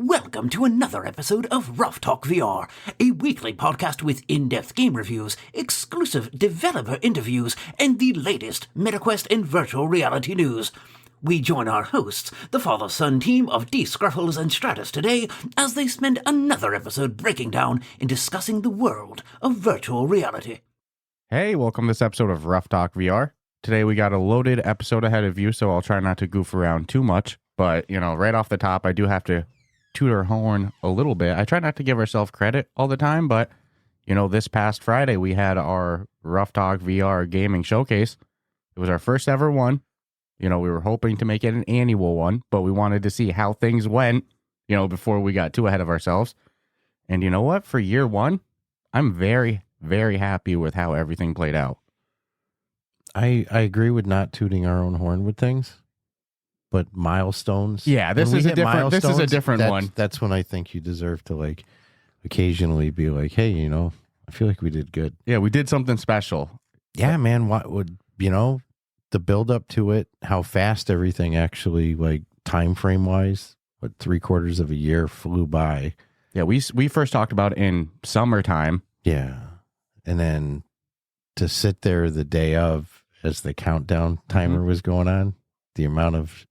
Welcome to another episode of Ruff Talk VR, a weekly podcast with in-depth game reviews, exclusive developer interviews, and the latest MetaQuest and virtual reality news. We join our hosts, the father-son team of D. Scruffles and Stratus today, as they spend another episode breaking down and discussing the world of virtual reality. Hey, welcome to this episode of Ruff Talk VR. Today we got a loaded episode ahead of you, so I'll try not to goof around too much. But, right off the top, I do have to toot our horn a little bit. I try not to give ourselves credit all the time, but, this past Friday we had our Ruff Talk VR gaming showcase. It was our first ever one. We were hoping to make it an annual one, but we wanted to see how things went, before we got too ahead of ourselves. And you know what? For year one, I'm very, very happy with how everything played out. I agree with not tooting our own horn with things. But milestones. Yeah, this is a different one. That's when I think you deserve to occasionally be like, hey, I feel like we did good. Yeah, we did something special. Yeah, man. What would the build up to it, how fast everything actually time frame wise, 3/4 of a year flew by. Yeah, we first talked about it in summertime. Yeah. And then to sit there the day of as the countdown timer was going on. The amount of,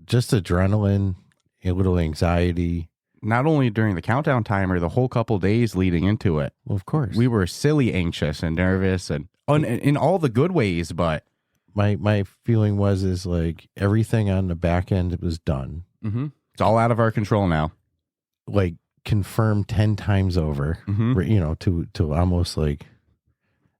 just adrenaline, a little anxiety. Not only during the countdown timer, the whole couple days leading into it. Well, of course. We were silly anxious and nervous and in all the good ways, but... My feeling was everything on the back end was done. Mm-hmm. It's all out of our control now. Confirmed 10 times over, to almost an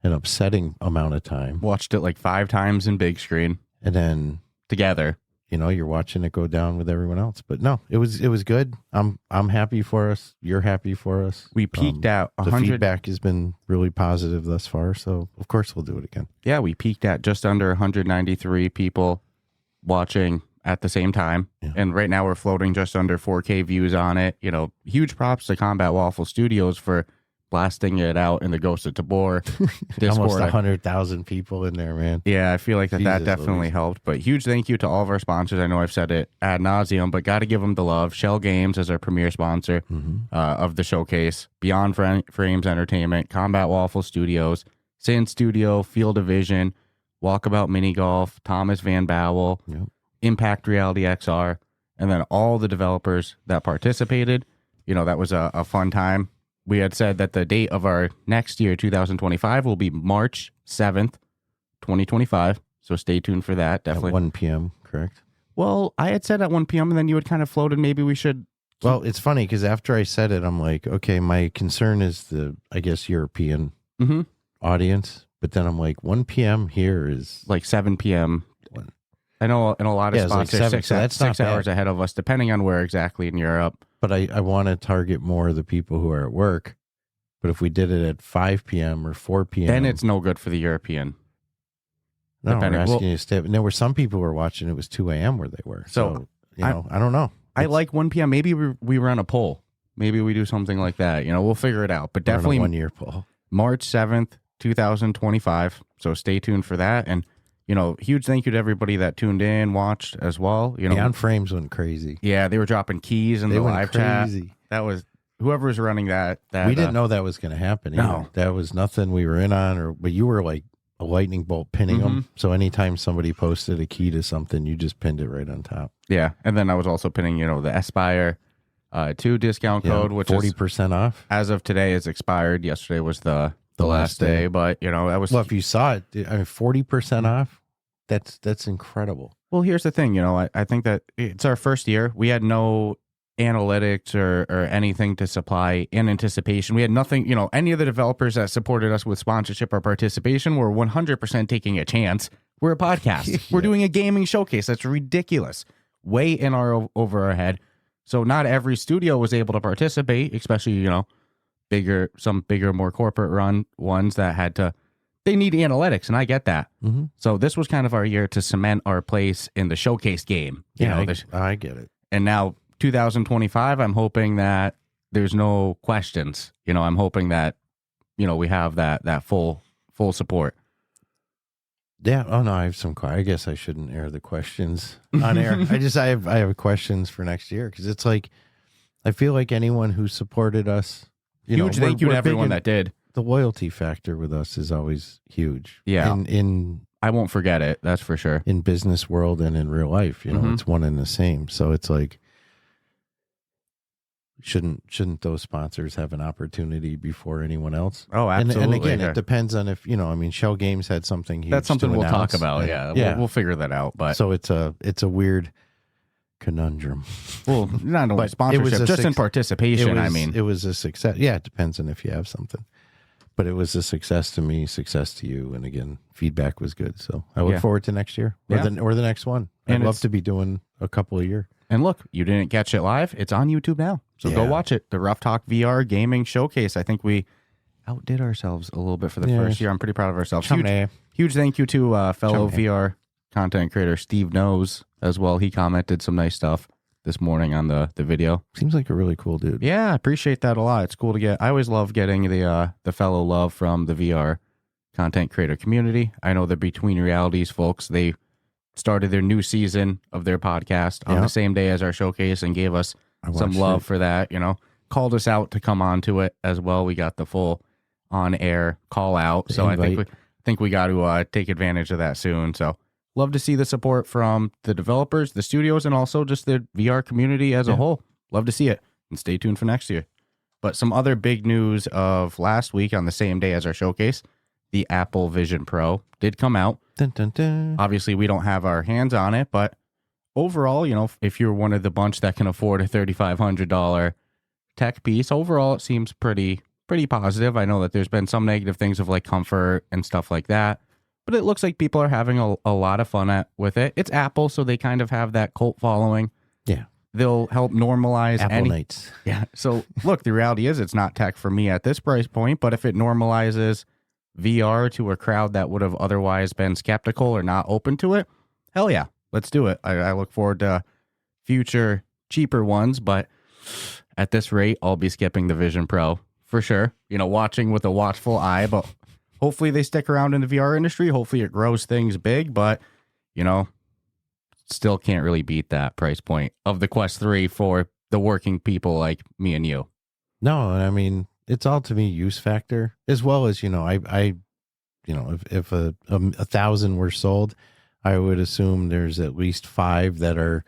upsetting amount of time. Watched it 5 times in big screen. And then... together, you're watching it go down with everyone else. But no, it was good. I'm happy for us. You're happy for us. We peaked at 100. The feedback has been really positive thus far, so of course we'll do it again. Yeah, we peaked at just under 193 people watching at the same time, and right now we're floating just under 4K views on it. Huge props to Combat Waffle Studios for blasting it out in the Ghost of Tabor Discord. Almost 100,000 people in there, man. Yeah, I feel like that definitely helped. But huge thank you to all of our sponsors. I know I've said it ad nauseum, but got to give them the love. Shell Games is our premier sponsor of the showcase. Beyond Frames Entertainment, Combat Waffle Studios, Sin Studio, Field of Vision, Walkabout Mini Golf, Thomas Van Bowel, Impact Reality XR, and then all the developers that participated. That was a fun time. We had said that the date of our next year, 2025, will be March 7th, 2025. So stay tuned for that. Definitely. At 1 p.m., correct? Well, I had said at 1 p.m. and then you had kind of floated. Maybe we should. Well, it's funny because after I said it, I'm like, okay, my concern is the, European audience. But then I'm like, 1 p.m. here is 7 p.m. I know in a lot of spots, they're 6 hours ahead of us, depending on where exactly in Europe. But I want to target more of the people who are at work. But if we did it at 5 p.m. or 4 p.m. then it's no good for the European. No, we're asking you to stay. And there were some people who were watching, it was 2 a.m. where they were. So I don't know. I like 1 p.m. Maybe we run a poll. Maybe we do something like that. We'll figure it out. But definitely 1 year poll. March 7th, 2025. So stay tuned for that. And huge thank you to everybody that tuned in, watched as well. Beyond Frames went crazy. Yeah, they were dropping keys in the live chat. That was whoever was running that. We didn't know that was going to happen. Either. No, that was nothing we were in on. But you were like a lightning bolt pinning them. So anytime somebody posted a key to something, you just pinned it right on top. Yeah, and then I was also pinning, the Spire 2 discount code, which 40% off. As of today, is expired. Yesterday was the last day, but that was. Well, if you saw it, 40% off. That's incredible. Well, here's the thing, I think that it's our first year. We had no analytics or anything to supply in anticipation. We had nothing, any of the developers that supported us with sponsorship or participation were 100% taking a chance. We're a podcast. We're doing a gaming showcase. That's ridiculous. Way in over our head. So not every studio was able to participate, especially, some bigger, more corporate run ones that had to. They need analytics, and I get that. Mm-hmm. So this was kind of our year to cement our place in the showcase game. I get it. And now 2025, I'm hoping that there's no questions. I'm hoping that, we have that full support. Yeah. Oh no, I have some. I guess I shouldn't air the questions on air. I have questions for next year because it's I feel like anyone who supported us, Huge thank you to everyone that did. The loyalty factor with us is always huge. Yeah. In I won't forget it. That's for sure. In business world and in real life, it's one and the same. So it's like, shouldn't those sponsors have an opportunity before anyone else? Oh, absolutely. And again, it depends on if, Shell Games had something huge. That's something to we'll announce. talk about. Yeah. We'll figure that out. But so it's a weird conundrum. Well, not only sponsorship, just in participation. It was a success. Yeah, it depends on if you have something. But it was a success to me, success to you, and again, feedback was good. So I look forward to next year or the next one. I'd love to be doing a couple a year. And look, you didn't catch it live. It's on YouTube now, so go watch it. The Ruff Talk VR Gaming Showcase. I think we outdid ourselves a little bit for the first year. I'm pretty proud of ourselves. Huge thank you to fellow VR content creator Steve Knows as well. He commented some nice stuff this morning on the video. Seems like a really cool dude. Yeah, I appreciate that a lot. It's cool to get. I always love getting the fellow love from the VR content creator community. I know the Between Realities folks, they started their new season of their podcast on the same day as our showcase and gave us some love for that. Called us out to come on to it as well. We got the full on air call out. So I think we got to take advantage of that soon. So love to see the support from the developers, the studios, and also just the VR community as a whole. Love to see it. And stay tuned for next year. But some other big news of last week on the same day as our showcase, the Apple Vision Pro did come out. Dun, dun, dun. Obviously, we don't have our hands on it, but overall, if you're one of the bunch that can afford a $3,500 tech piece, overall, it seems pretty positive. I know that there's been some negative things of like comfort and stuff like that. But it looks like people are having a lot of fun with it. It's Apple, so they kind of have that cult following. Yeah. They'll help normalize Apple Nights. Yeah. So, look, the reality is it's not tech for me at this price point, but if it normalizes VR to a crowd that would have otherwise been skeptical or not open to it, hell yeah, let's do it. I look forward to future cheaper ones, but at this rate, I'll be skipping the Vision Pro for sure. Watching with a watchful eye, but hopefully they stick around in the VR industry. Hopefully it grows things big, but, still can't really beat that price point of the Quest 3 for the working people like me and you. No, I mean, it's all to me use factor as well as, if 1,000 were sold, I would assume there's at least 5 that are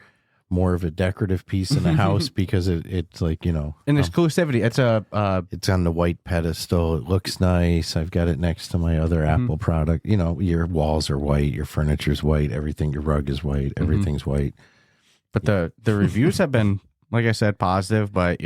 more of a decorative piece in the house because it's like, an exclusivity. It's on the white pedestal. It looks nice. I've got it next to my other Apple product. Your walls are white, your furniture's white, everything, your rug is white, everything's white. But the reviews have been, like I said, positive, but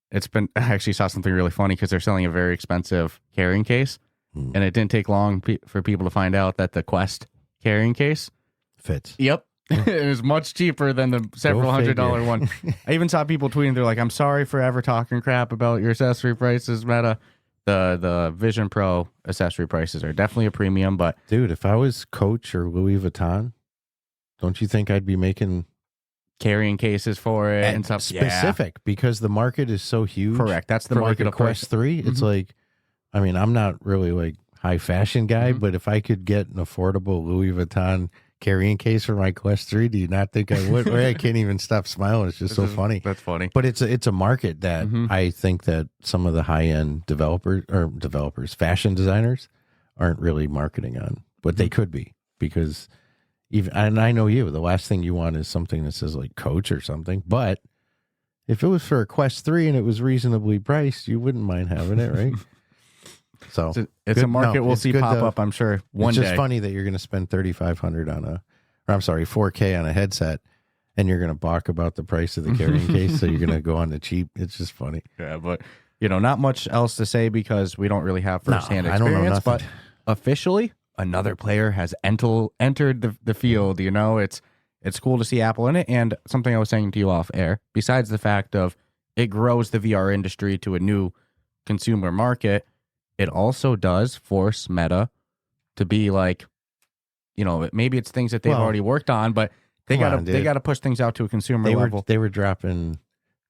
it's been, I actually saw something really funny because they're selling a very expensive carrying case and it didn't take long for people to find out that the Quest carrying case fits. Yep. It was much cheaper than the several $100 one. I even saw people tweeting. They're like, "I'm sorry for ever talking crap about your accessory prices, Meta. The Vision Pro accessory prices are definitely a premium." But dude, if I was Coach or Louis Vuitton, don't you think I'd be making carrying cases for it and stuff specific because the market is so huge? Correct. That's the market of Quest 3. It's like, I mean, I'm not really like high fashion guy, but if I could get an affordable Louis Vuitton carrying case for my Quest 3, do you not think I would? I can't even stop smiling. It's just so funny. That's funny. But it's a market that I think that some of the high-end developers, fashion designers aren't really marketing on, but they could be because and I know the last thing you want is something that says like Coach or something, but if it was for a Quest 3 and it was reasonably priced, you wouldn't mind having it, right? So it's a market we'll see pop up, I'm sure, one day. It's just funny that you're going to spend $3,500 $4K on a headset, and you're going to balk about the price of the carrying case. So you're going to go on the cheap. It's just funny. Yeah, but not much else to say because we don't really have firsthand experience. I don't know nothing. But officially, another player has entered the field. It's cool to see Apple in it, and something I was saying to you off air. Besides the fact of it grows the VR industry to a new consumer market, it also does force Meta to be like, maybe it's things that they've already worked on, but they gotta push things out to a consumer level. They were dropping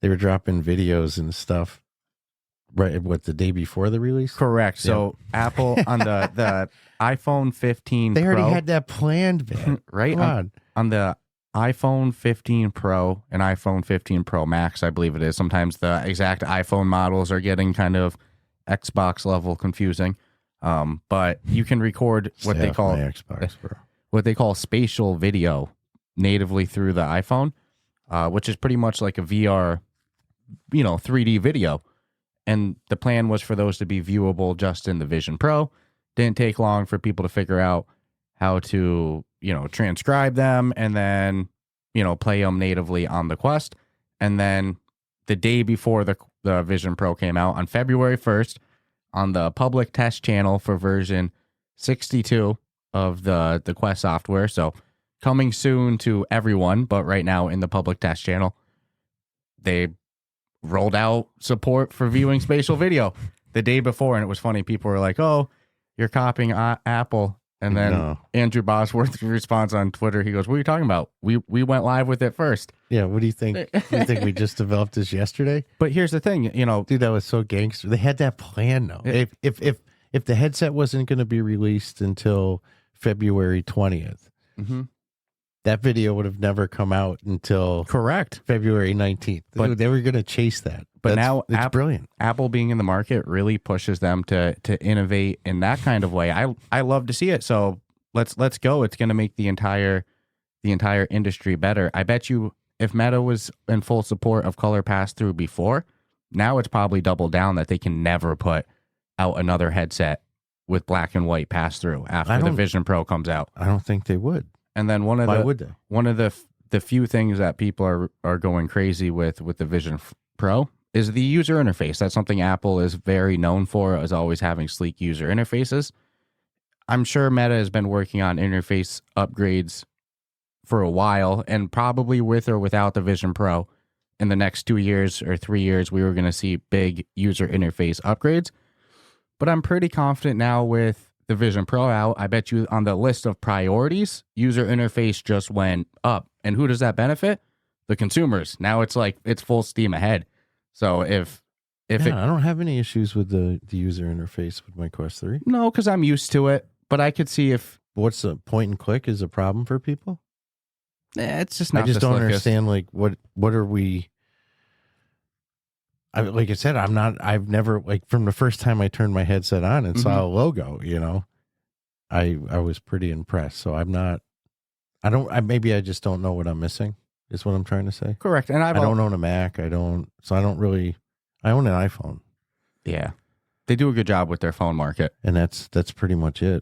videos and stuff right the day before the release. Correct. So Apple on the iPhone 15 they already Pro, had that planned, man. right? On the iPhone 15 Pro and iPhone 15 Pro Max, I believe it is. Sometimes the exact iPhone models are getting kind of Xbox level confusing. But you can record what they call Xbox, bro. What they call spatial video natively through the iPhone, which is pretty much like a VR, 3D video. And the plan was for those to be viewable just in the Vision Pro. Didn't take long for people to figure out how to, transcribe them and then, play them natively on the Quest. And then the day before the Vision Pro came out on February 1st on the public test channel for version 62 of the Quest software. So coming soon to everyone, but right now in the public test channel, they rolled out support for viewing spatial video the day before. And it was funny. People were like, oh, you're copying Apple. And then Andrew Bosworth's response on Twitter, he goes, what are you talking about? We went live with it first. Yeah, what do you think? You think we just developed this yesterday? But here's the thing, Dude, that was so gangster. They had that plan, though. If the headset wasn't going to be released until February 20th, that video would have never come out until February 19th. But they were going to chase that. But now it's brilliant. Apple being in the market really pushes them to innovate in that kind of way. I love to see it. So let's go. It's going to make the entire industry better. I bet you if Meta was in full support of color pass through before, now it's probably doubled down that they can never put out another headset with black and white pass through after the Vision Pro comes out. I don't think they would. And then one of the few things that people are going crazy with the Vision Pro is the user interface. That's something Apple is very known for, is always having sleek user interfaces. I'm sure Meta has been working on interface upgrades for a while, and probably with or without the Vision Pro, in the next 2 years or 3 years, we were going to see big user interface upgrades. But I'm pretty confident now with the Vision Pro out, I bet you on the list of priorities, user interface just went up. And who does that benefit? The consumers. Now it's like it's full steam ahead. So I don't have any issues with the user interface with my Quest 3. No, because I'm used to it. But I could see if what's the point and click is a problem for people. It's just not. I just don't understand. Like what are we? Like I said, I've never, like, from the first time I turned my headset on and saw a logo, I was pretty impressed. So maybe I just don't know what I'm missing. Is what I'm trying to say. Correct. And I don't own a Mac. I own an iPhone. Yeah. They do a good job with their phone market. And that's pretty much it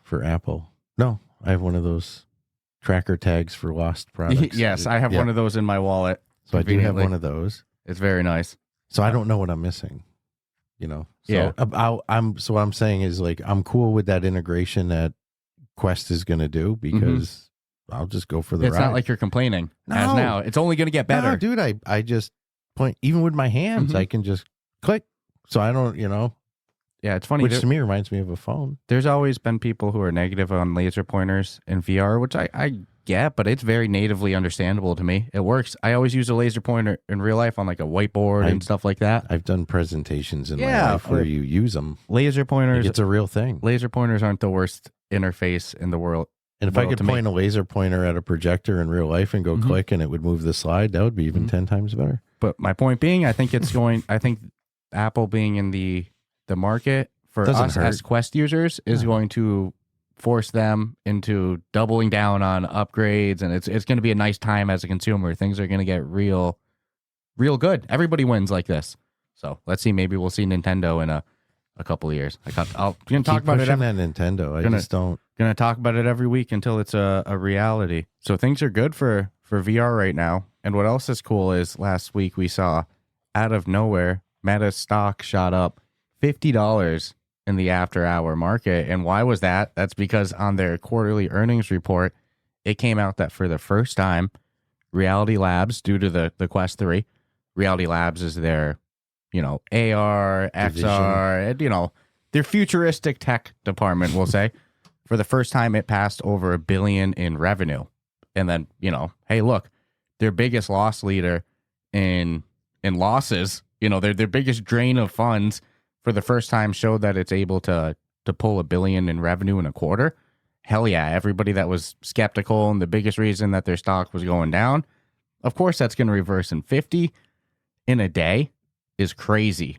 for Apple. No, I have one of those tracker tags for lost products. Yes, I have one of those in my wallet. So I do have one of those. It's very nice. So I don't know what I'm missing. So yeah. So what I'm saying is, like, I'm cool with that integration that Quest is going to do, because I'll just go for the ride. It's not like you're complaining. No. As now. It's only going to get better. No, dude, I just point, even with my hands, I can just click. So I don't, Yeah, it's funny. Which to me reminds me of a phone. There's always been people who are negative on laser pointers in VR, which I get, but it's very natively understandable to me. It works. I always use a laser pointer in real life on like a whiteboard and stuff like that. I've done presentations in my life where you use them. Laser pointers. It's a real thing. Laser pointers aren't the worst interface in the world. And if I could point a laser pointer at a projector in real life and go click and it would move the slide, that would be even 10 times better. But my point being, I think Apple being in the market for us as Quest users is going to force them into doubling down on upgrades, and it's going to be a nice time as a consumer. Things are going to get real good. Everybody wins like this. So let's see. Maybe we'll see Nintendo in a couple of years. I'm going to talk about it. That Nintendo. I just don't. Going to talk about it every week until it's a reality. So things are good for VR right now. And what else is cool is last week we saw, out of nowhere, Meta's stock shot up $50 in the after-hour market. And why was that? That's because on their quarterly earnings report, it came out that for the first time, Reality Labs, due to the Quest 3, Reality Labs is their, AR, XR, and, their futuristic tech department, we'll say. For the first time, it passed over $1 billion in revenue. And then, hey, look, their biggest loss leader in losses, their biggest drain of funds for the first time showed that it's able to pull $1 billion in revenue in a quarter. hell yeah, everybody that was skeptical and the biggest reason that their stock was going down, of course that's going to reverse. And 50 in a day is crazy.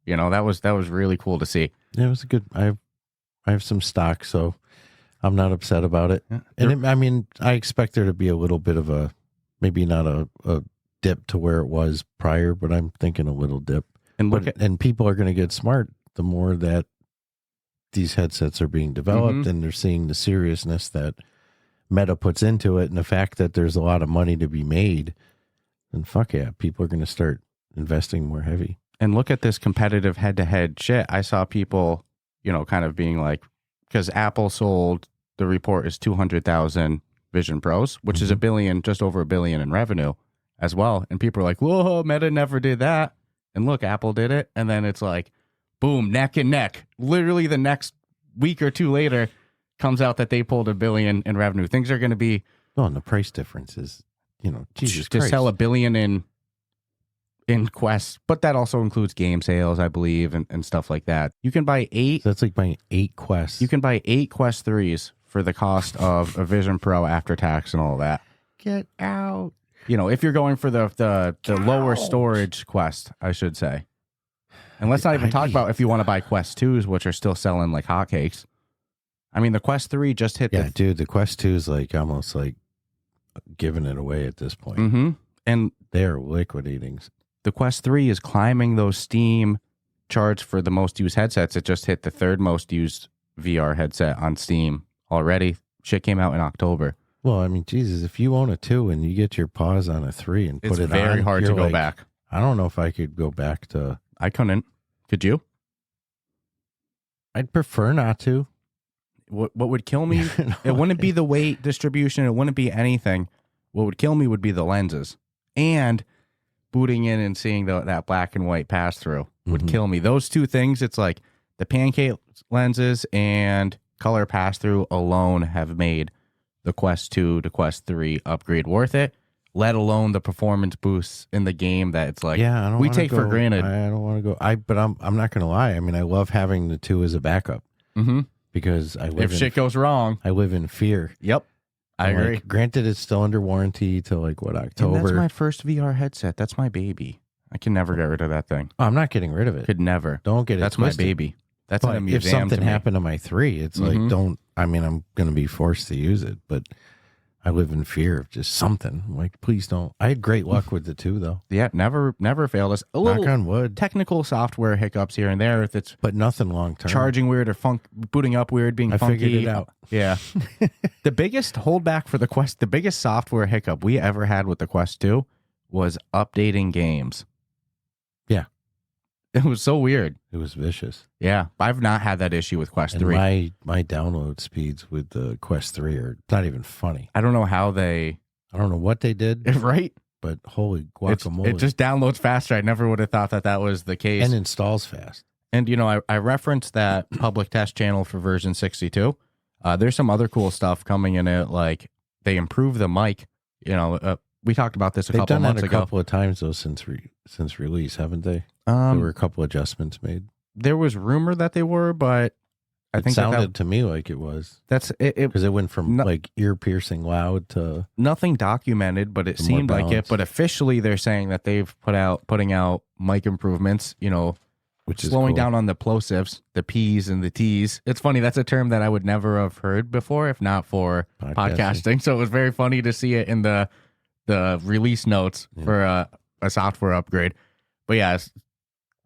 You know, that was really cool to see. Yeah, it was a good. I have some stock, so I'm not upset about it. Yeah. And I expect there to be a little bit of a, maybe not a dip to where it was prior, but I'm thinking a little dip. And people are going to get smart the more that these headsets are being developed, and they're seeing the seriousness that Meta puts into it, and the fact that there's a lot of money to be made. And fuck yeah, people are going to start investing more heavy. And look at this competitive head-to-head shit. I saw people, you know, kind of being like, because Apple sold, the report is 200,000 Vision Pros, which is $1 billion, just over $1 billion in revenue as well. And people are like, whoa, Meta never did that. And look, Apple did it. And then it's like, boom, neck and neck. Literally the next week or two later comes out that they pulled $1 billion in revenue. Things are going to be... Oh, and the price difference is, you know, Jesus to Christ. sell $1 billion in Quest, but that also includes game sales, I believe, and stuff like that. You can buy 8... So that's like buying 8 Quests. You can buy 8 Quest 3s for the cost of a Vision Pro after tax and all that. Get out. You know, if you're going for the lower storage Quest, I should say. And let's not even talk about if you want to buy Quest 2s, which are still selling like hotcakes. I mean, the Quest 3 just hit dude, the Quest 2 is like almost like giving it away at this point. Mm-hmm. And they're liquidating. The Quest 3 is climbing those Steam charts for the most used headsets. It just hit the 3rd most used VR headset on Steam already. Shit came out in October. Well, I mean, Jesus, if you own a 2 and you get your paws on a 3 and put it on, it's very hard to go like, back. I don't know if I could go back to... I couldn't. Could you? I'd prefer not to. What would kill me? It wouldn't be the weight distribution. It wouldn't be anything. What would kill me would be the lenses. And booting in and seeing that black and white pass through would kill me. Those two things, it's like the pancake lenses and color pass through alone have made the Quest 2 to Quest 3 upgrade worth it, let alone the performance boosts in the game that it's like, I don't we take for granted. I don't want to go. But I'm not going to lie. I mean, I love having the 2 as a backup because if shit goes wrong, I live in fear. Yep. I agree. Like, granted, it's still under warranty till like what, October? And that's my first VR headset. That's my baby. I can never get rid of that thing. Oh, I'm not getting rid of it. Could never. Don't get it. That's twisted. my baby. That's But in a museum. if something happened to my 3, it's like, don't. I mean, I'm going to be forced to use it, but I live in fear of just something. I'm like, please don't. I had great luck with the 2, though. Yeah, never failed us. A Knock little on wood. technical software hiccups here and there. If it's But nothing long term. charging weird or booting up weird, being I funky. figured it out. Yeah. The biggest holdback for the Quest, the biggest software hiccup we ever had with the Quest 2 was updating games. Yeah. It was so weird. It was vicious. Yeah. I've not had that issue with Quest And 3. my download speeds with the Quest 3 are not even funny. I don't know how they... I don't know what they did, Right? but holy guacamole. It just downloads faster. I never would have thought that was the case. and installs fast. And, you know, I referenced that public test channel for version 62. There's some other cool stuff coming in it, like they improve the mic. You know, we talked about this a couple months ago. They've done that a couple of times, though, since release, haven't they? There were a couple adjustments made. There was rumor that they were, but I think it sounded to me like it was. That's it. Because it went from like ear-piercing loud to... Nothing documented, but it seemed like it. But officially, they're saying that they've putting out mic improvements, you know, which is slowing cool. down on the plosives, the P's and the T's. It's funny. That's a term that I would never have heard before, if not for podcasting. So it was very funny to see it in the release notes for a software upgrade. But yeah,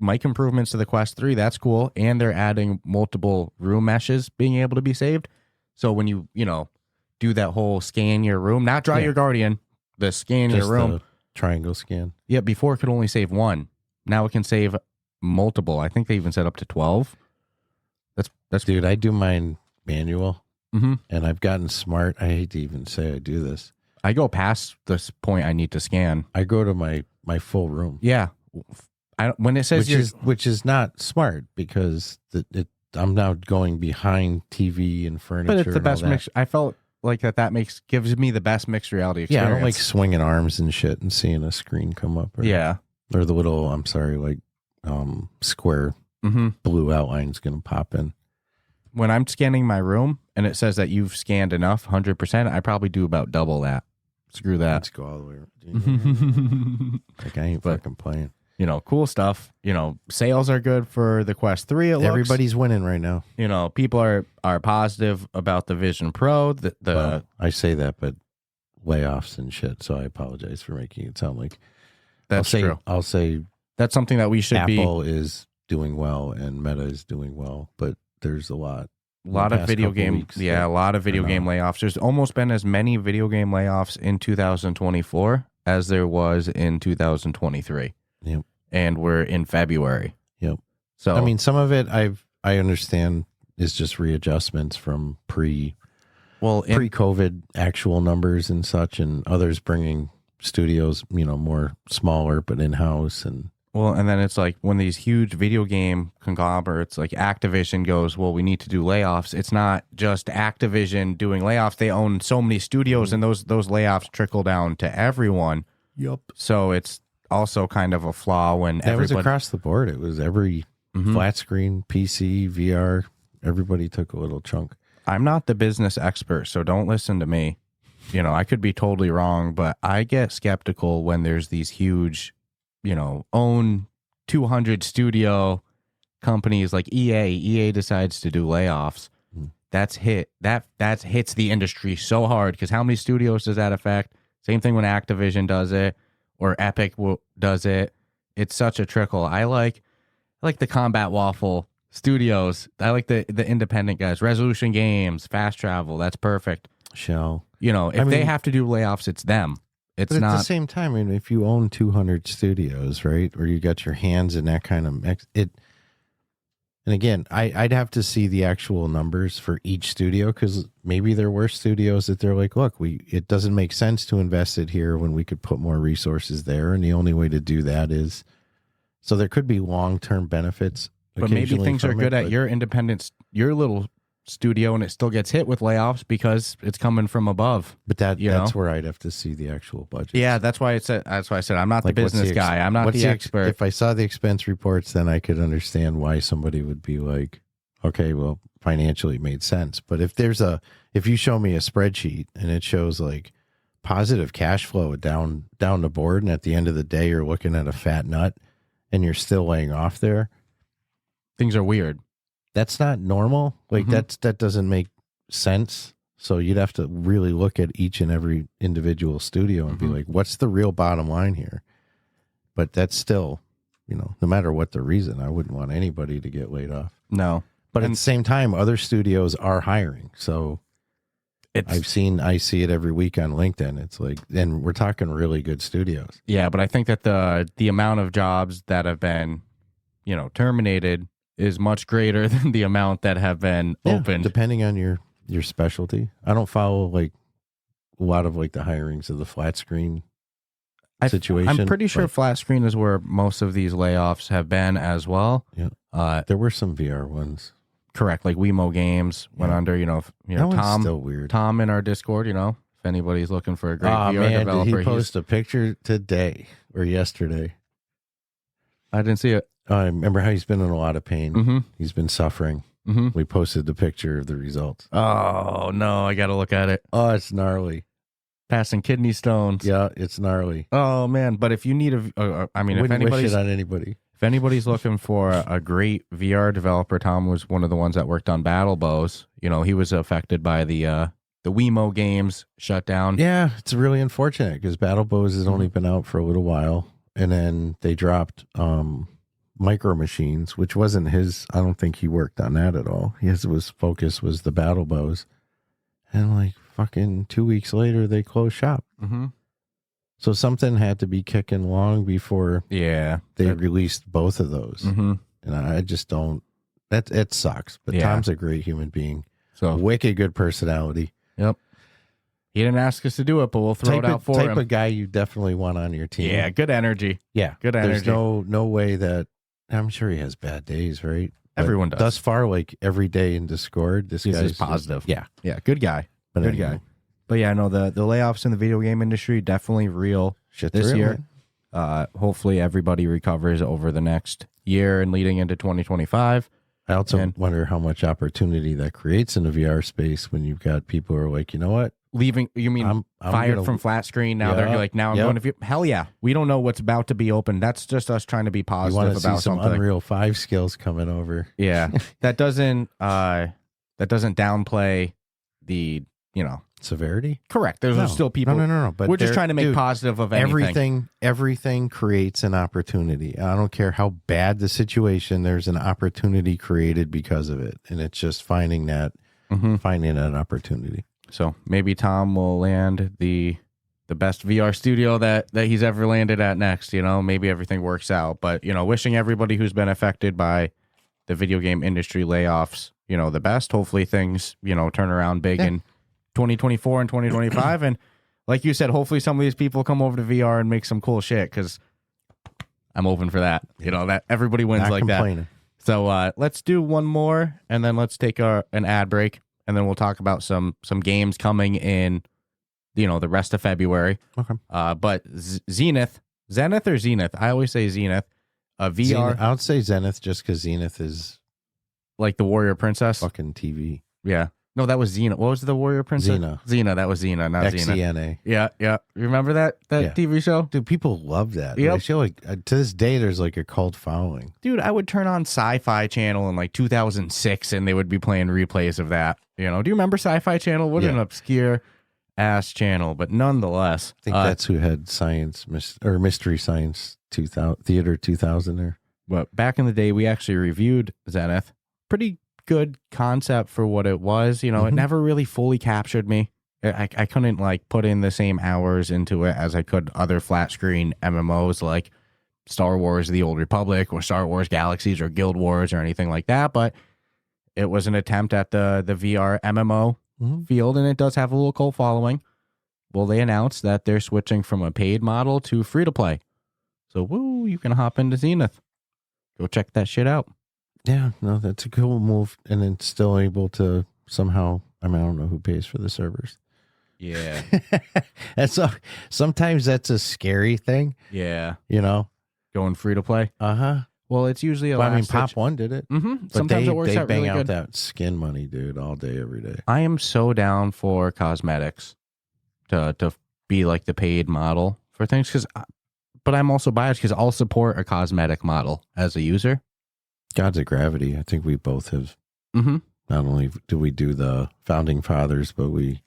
mic improvements to the Quest 3, that's cool. And they're adding multiple room meshes being able to be saved. So when you do that whole scan your room, not draw your Guardian, the scan Just your room. the triangle scan. Yeah, before it could only save 1. Now it can save multiple. I think they even set up to 12. That's Dude, I do mine manual, and I've gotten smart. I hate to even say I do this. I go past this point I need to scan. I go to my full room. Yeah. When it says which is not smart because I'm now going behind TV and furniture. but it's the best mix. I felt like that gives me the best mixed reality experience. Yeah, I don't like swinging arms and shit and seeing a screen come up. Or the little, square blue outline's going to pop in. when I'm scanning my room and it says that you've scanned enough, 100%, I probably do about double that. Screw that. Let's go all the way around. Like, I ain't fucking playing. You know, cool stuff. You know, sales are good for the Quest 3. Everybody's winning right now. You know, people are positive about the Vision Pro. Well, I say that, but layoffs and shit, so I apologize for making it sound like that's true. I'll say that's something that we should Apple is doing well and Meta is doing well, but there's a lot of video game a lot of video game layoffs. There's almost been as many video game layoffs in 2024 as there was in 2023. Yep. And we're in February. Yep. So I mean, some of it I understand is just readjustments from pre-COVID actual numbers and such, and others bringing studios, you know, more smaller but in-house. And then it's like when these huge video game conglomerates like Activision goes, well, we need to do layoffs. It's not just Activision doing layoffs. They own so many studios, and those layoffs trickle down to everyone. Yep. So it's also kind of a flaw when it was across the board. It was every flat screen, PC, VR. Everybody took a little chunk. I'm not the business expert, so don't listen to me. You know, I could be totally wrong, but I get skeptical when there's these huge, you know, own 200 studio companies like EA. EA decides to do layoffs. That hits the industry so hard, because how many studios does that affect? Same thing when Activision does it or Epic does it. It's such a trickle. I like the Combat Waffle Studios. I like the independent guys. Resolution Games, Fast Travel. That's perfect. Shell. You know, if they have to do layoffs, it's them. It's but not. At the same time, I mean, if you own 200 studios, right, or you got your hands in that kind of it. And again, I'd have to see the actual numbers for each studio, because maybe there were studios that they're like, look, it doesn't make sense to invest it here when we could put more resources there, and the only way to do that is, so there could be long-term benefits. But maybe things are good at your independent, your little studio, and it still gets hit with layoffs because it's coming from above. But that's where I'd have to see the actual budget. Yeah, that's why I said I'm not the business guy. I'm not the expert. If I saw the expense reports, then I could understand why somebody would be like, okay, well, financially it made sense. But if you show me a spreadsheet and it shows like positive cash flow down the board, and at the end of the day you're looking at a fat nut and you're still laying off there, things are weird. That's not normal. Like that doesn't make sense. So you'd have to really look at each and every individual studio and be like, what's the real bottom line here? But that's still, you know, no matter what the reason, I wouldn't want anybody to get laid off. No. But at the same time, other studios are hiring. So I see it every week on LinkedIn. It's like, and we're talking really good studios. Yeah, but I think that the amount of jobs that have been, you know, terminated is much greater than the amount that have been opened. Depending on your specialty. I don't follow like a lot of like the hirings of the flat screen situation. I'm pretty sure flat screen is where most of these layoffs have been as well. Yeah. There were some VR ones. Correct. Like Wemo Games went under, you know, that Tom. One's still weird. Tom in our Discord, you know, if anybody's looking for a great VR developer. Did he post a picture today or yesterday? I didn't see it. I remember how he's been in a lot of pain. He's been suffering. We posted the picture of the results. Oh, no, I got to look at it. Oh, it's gnarly. Passing kidney stones. Yeah, it's gnarly. Oh, man. But if you need if anybody's on anybody. If anybody's looking for a great VR developer, Tom was one of the ones that worked on Battle Bows. You know, he was affected by the Wemo Games shutdown. Yeah, it's really unfortunate because Battle Bows has only been out for a little while. And then they dropped Micro Machines, which wasn't his. I don't think he worked on that at all. His focus was the Battle Bows. And like fucking 2 weeks later, they closed shop. So something had to be kicking long before they released both of those. And I just don't. It sucks. But Tom's a great human being. So wicked good personality. Yep. He didn't ask us to do it, but we'll throw it out for him. Type of guy you definitely want on your team. Yeah, good energy. Yeah, good energy. There's no way that. I'm sure he has bad days, right? Everyone does. Thus far, like every day in Discord, this guy's positive. Yeah, good guy. But good guy. But yeah, no, the layoffs in the video game industry definitely real this year. Hopefully everybody recovers over the next year and leading into 2025. I also wonder how much opportunity that creates in the VR space when you've got people who are like, you know what? Leaving, you mean I'm fired from flat screen? Now they're like, now I'm going to hell yeah. We don't know what's about to be open. That's just us trying to be positive about some something. Unreal 5 skills coming over. Yeah, that doesn't downplay the severity. Correct. There's still people. No. But we're just trying to make positive of anything. Everything creates an opportunity. I don't care how bad the situation. There's an opportunity created because of it, and it's just finding that opportunity. So maybe Tom will land the best VR studio that he's ever landed at next. Maybe everything works out. But wishing everybody who's been affected by the video game industry layoffs, the best. Hopefully things turn around big in 2024 and 2025. And like you said, hopefully some of these people come over to VR and make some cool shit, because I'm open for that. That everybody wins. Not like complaining. That. So let's do one more, and then let's take an ad break, and then we'll talk about some games coming in, the rest of February. Okay. But Zenith or Zenith? I always say Zenith. VR. I would say Zenith just because Zenith is like the Warrior Princess. Fucking TV. Yeah. No, that was Xena. What was the Warrior Princess? Xena. That was Xena, not Xena. XENA. Yeah. You remember that TV show? Dude, people love that. Yep. They show to this day, there's like a cult following. Dude, I would turn on Sci-Fi Channel in like 2006, and they would be playing replays of that. Do you remember Sci-Fi Channel? What an obscure ass channel, but nonetheless. I think that's who had Mystery Science 2000, Theater 2000 there. But back in the day, we actually reviewed Zenith. Pretty good concept for what it was. It never really fully captured me. I couldn't put in the same hours into it as I could other flat screen MMOs like Star Wars The Old Republic or Star Wars Galaxies or Guild Wars or anything like that. But it was an attempt at the VR MMO field, and it does have a little cult following. Well, they announced that they're switching from a paid model to free to play. So you can hop into Zenith. Go check that shit out. Yeah, no, that's a cool move, and it's still able to somehow. I don't know who pays for the servers. Yeah, sometimes that's a scary thing. Yeah, going free to play. Well, it's usually Pop One did it. Mm-hmm. Sometimes it works out really good. They bang out that skin money, dude, all day, every day. I am so down for cosmetics to be like the paid model for things, but I'm also biased because I'll support a cosmetic model as a user. Gods of Gravity. I think we both have. Mm-hmm. Not only do we do the Founding Fathers, but we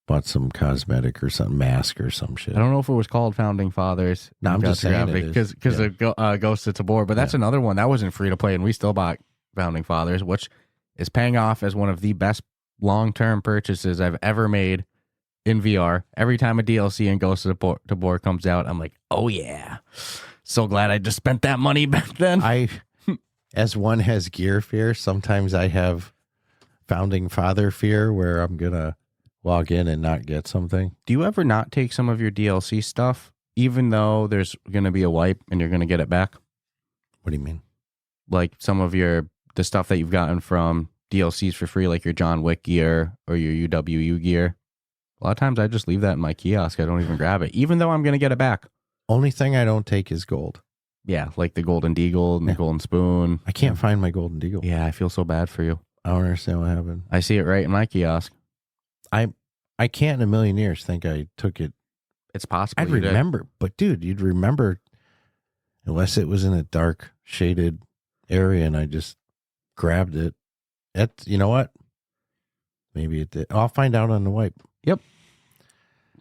bought some cosmetic or some mask or some shit. I don't know if it was called Founding Fathers. No, I'm just saying because it goes to Tabor, but that's another one that wasn't free to play, and we still bought Founding Fathers, which is paying off as one of the best long-term purchases I've ever made in VR. Every time a DLC in Ghost of Tabor comes out, I'm like, oh yeah, so glad I just spent that money back then. As one has gear fear, sometimes I have Founding Father fear where I'm going to log in and not get something. Do you ever not take some of your DLC stuff, even though there's going to be a wipe and you're going to get it back? What do you mean? Like some of the stuff that you've gotten from DLCs for free, like your John Wick gear or your UWU gear. A lot of times I just leave that in my kiosk. I don't even grab it, even though I'm going to get it back. Only thing I don't take is gold. Yeah, like the Golden Deagle and the Golden Spoon. I can't find my Golden Deagle. Yeah, I feel so bad for you. I don't understand what happened. I see it right in my kiosk. I can't in a million years think I took it. It's possible. I'd remember, but dude, you'd remember unless it was in a dark, shaded area and I just grabbed it. You know what? Maybe it did. I'll find out on the wipe. Yep.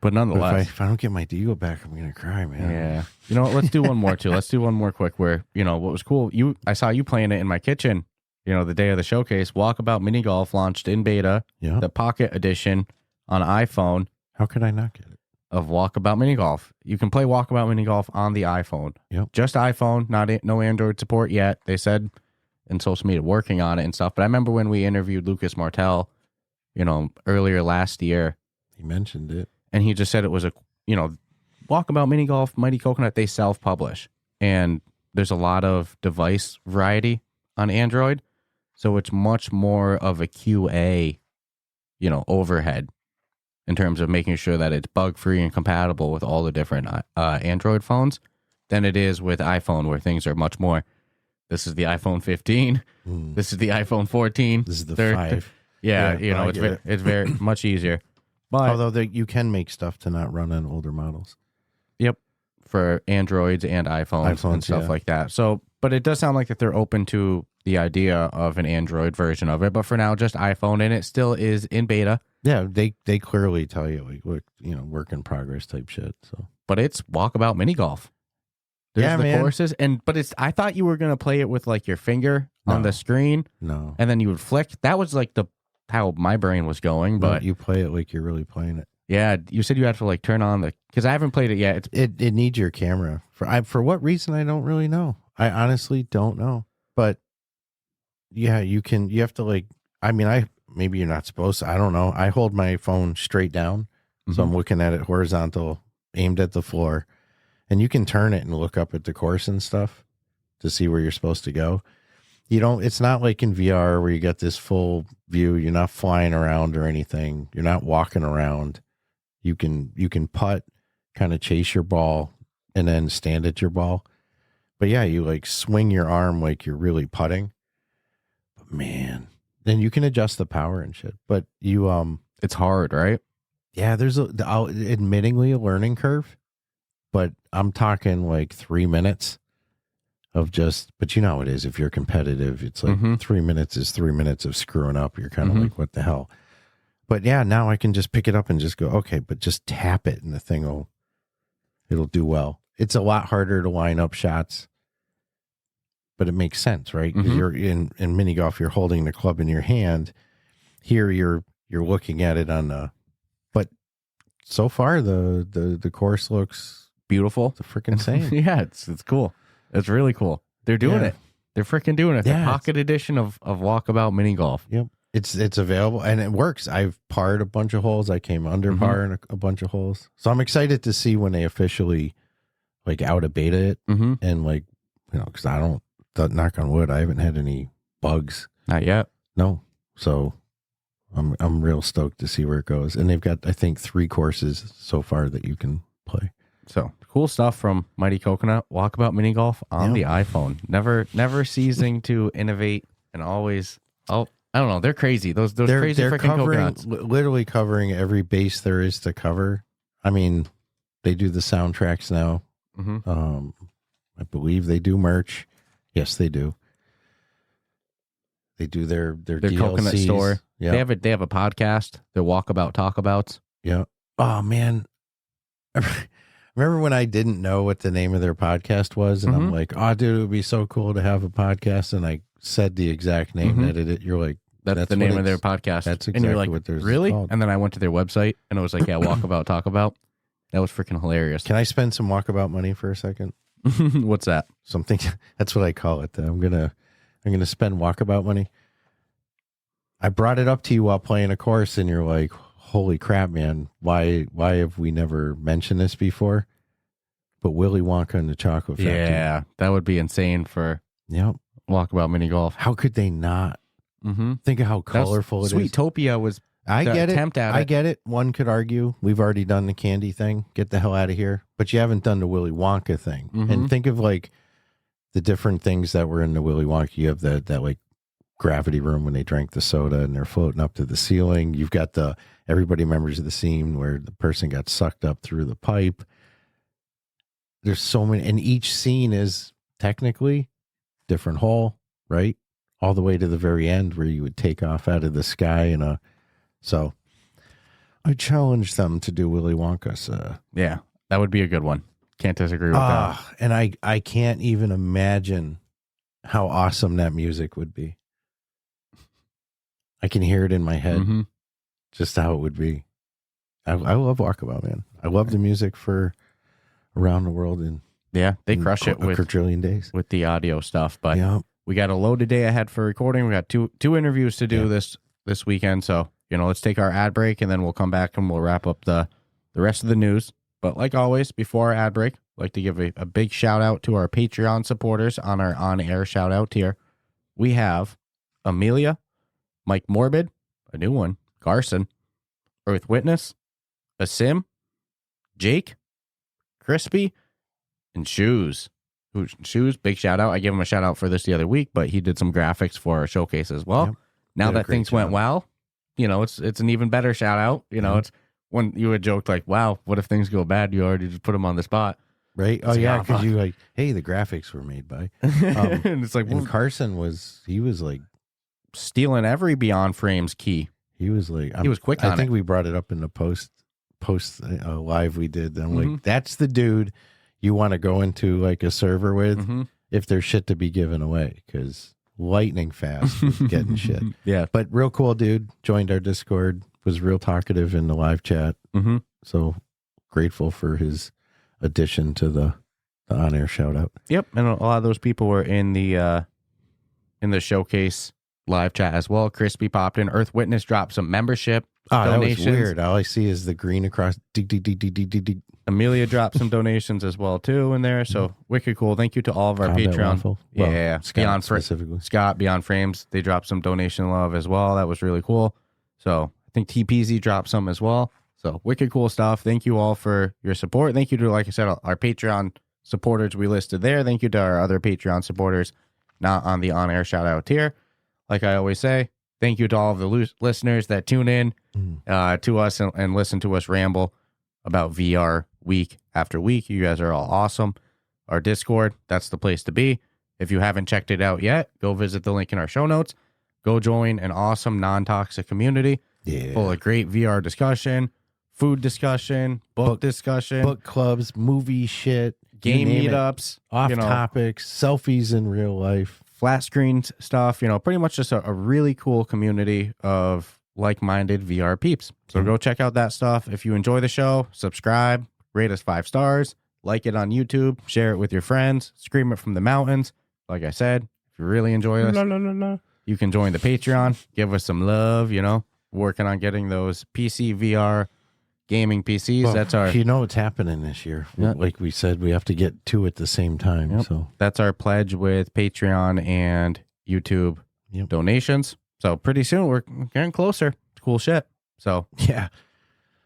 But nonetheless, if I don't get my Deagle back, I'm gonna cry, man. Yeah. You know what? Let's do one more too. Let's do one more quick. Where what was cool? I saw you playing it in my kitchen. The day of the showcase. Walkabout Mini Golf launched in beta. Yeah. The Pocket Edition on iPhone. How could I not get it? Of Walkabout Mini Golf. You can play Walkabout Mini Golf on the iPhone. Yep. Just iPhone. No Android support yet. They said in social media working on it and stuff. But I remember when we interviewed Lucas Martel, earlier last year. He mentioned it. And he just said it was Walkabout Mini Golf, Mighty Coconut, they self-publish. And there's a lot of device variety on Android. So it's much more of a QA, overhead in terms of making sure that it's bug-free and compatible with all the different Android phones than it is with iPhone, where things are much more, This is the iPhone 15. This is the iPhone 14. This is the 5. Yeah, Yeah, it's very much easier. But although you can make stuff to not run on older models. Yep, for Androids and iPhones and stuff like that. So, but it does sound like that they're open to the idea of an Android version of it. But for now, just iPhone, and it still is in beta. Yeah, they clearly tell you like work in progress type shit. So, but it's walkabout mini golf. There's the courses, but I thought you were gonna play it with like your finger on the screen, and then you would flick. That was like how my brain was going. But you play it like you're really playing it. Yeah, you said you had to like turn on because I haven't played it yet. It needs your camera for what reason I don't really know. I honestly don't know. But yeah, you have to like. I mean, maybe you're not supposed to. I don't know. I hold my phone straight down, so I'm looking at it horizontal, aimed at the floor. And you can turn it and look up at the course and stuff to see where you're supposed to go. It's not like in VR where you get this full view. You're not flying around or anything. You're not walking around. You can putt, kind of chase your ball, and then stand at your ball. But yeah, you like swing your arm like you're really putting. But man, then you can adjust the power and shit. But it's hard, right? Yeah, there's admittingly a learning curve. But I'm talking like 3 minutes of but you know how it is. If you're competitive, it's like 3 minutes is 3 minutes of screwing up. You're kind of like, what the hell? But yeah, now I can just pick it up and just go, okay, but just tap it and the thing it'll do well. It's a lot harder to line up shots, but it makes sense, right? Because you're in mini golf, you're holding the club in your hand. Here you're looking at it but so far the course looks beautiful. It's freaking insane. Yeah, it's cool. It's really cool. They're doing it. They're freaking doing it. The pocket edition of Walkabout Mini Golf. Yep. It's available and it works. I've parred a bunch of holes. I came under par in a bunch of holes. So I'm excited to see when they officially like out of beta it and like, because knock on wood, I haven't had any bugs. Not yet. No. So I'm real stoked to see where it goes. And they've got, I think, 3 courses so far that you can play. So cool stuff from Mighty Coconut. Walkabout Mini Golf on the iPhone. Never ceasing to innovate and always. I don't know. They're crazy. Those crazy freaking coconuts. Literally covering every base there is to cover. I mean, they do the soundtracks now. I believe they do merch. Yes, they do. They do their DLCs. Coconut store. Yeah. They have a podcast. Their Walkabout Talkabouts. Yeah. Oh man. Remember when I didn't know what the name of their podcast was, and I'm like, "Oh, dude, it would be so cool to have a podcast." And I said the exact name, edited it. You're like, "That's the name of their podcast." That's exactly and you're like, what they're really? called. And then I went to their website, and it was like, "Yeah, Walkabout Talkabout." That was freaking hilarious. Can I spend some walkabout money for a second? What's that? Something. That's what I call it. I'm gonna spend walkabout money. I brought it up to you while playing a course, and you're like, holy crap, man, why have we never mentioned this before? But Willy Wonka and the Chocolate Factory. Yeah, that would be insane for Walkabout Mini Golf. How could they not? Think of how colorful it is. Sweetopia was I get it. Attempt at I get it. One could argue we've already done the candy thing. Get the hell out of here. But you haven't done the Willy Wonka thing. And think of like the different things that were in the Willy Wonka. You have that like gravity room when they drank the soda and they're floating up to the ceiling. You've got everybody remembers the scene where the person got sucked up through the pipe. There's so many, and each scene is technically different hole, right? All the way to the very end where you would take off out of the sky so I challenge them to do Willy Wonka. So. Yeah, that would be a good one. Can't disagree with that. And I can't even imagine how awesome that music would be. I can hear it in my head, just how it would be. I love Walkabout, man. I love the music for Around the World. They crush it with quadrillion days with the audio stuff. But we got a loaded day ahead for recording. We got two interviews to do this weekend. So let's take our ad break and then we'll come back and we'll wrap up the rest of the news. But like always, before our ad break, I'd like to give a big shout out to our Patreon supporters on our on-air shout out tier. We have Amelia, Mike Morbid, a new one, Garson, Earth Witness, Asim, Jake, Crispy, and Shoes. Shoes, big shout out. I gave him a shout out for this the other week, but he did some graphics for our showcase as well. Yep. Now Did a that great things job. went well, it's an even better shout out. It's when you had joked like, wow, what if things go bad? You already just put them on the spot. Right? Oh, It's like, yeah, oh, because fuck. you like, hey, the graphics were made by. And it's like, And Carson was like, stealing every Beyond Frames key. he was like, He was quick I on think it. we brought it up in the post live we did. I'm Mhm. like, that's the dude you want to go into like a server with Mhm. if there's shit to be given away, because lightning fast was getting shit. Yeah. But real cool dude, joined our Discord, was real talkative in the live chat. Mm-hmm. So grateful for his addition to the on-air shout out. Yep. And a lot of those people were in the showcase live chat as well. Crispy popped in. Earth Witness dropped some membership donations. That was weird. All I see is the green across. Dig. Amelia dropped some donations as well too in there. So wicked cool. Thank you to all of our Combat Patreon. Waffle. Well, Yeah. Scott specifically. Scott, Beyond Frames, they dropped some donation love as well. That was really cool. So I think TPZ dropped some as well. So wicked cool stuff. Thank you all for your support. Thank you to, like I said, our Patreon supporters we listed there. Thank you to our other Patreon supporters not on the on-air shout out tier. Like I always say, thank you to all of the listeners that tune in to us and listen to us ramble about VR week after week. You guys are all awesome. Our Discord, that's the place to be. If you haven't checked it out yet, go visit the link in our show notes. Go join an awesome non-toxic community full of great VR discussion, food discussion, book discussion, book clubs, movie shit, game you name it. meetups, off topics, selfies in real life. flat screen stuff, pretty much just a really cool community of like-minded VR peeps. So go check out that stuff. If you enjoy the show, subscribe, rate us 5 stars, like it on YouTube, share it with your friends, scream it from the mountains. Like I said, if you really enjoy us, you can join the Patreon, give us some love, working on getting those PC VR gaming PCs. Well, That's our you know what's happening this year. Yeah. Like we said, we have to get 2 at the same time. Yep. So that's our pledge with Patreon and YouTube donations. So pretty soon we're getting closer. It's cool shit. So yeah,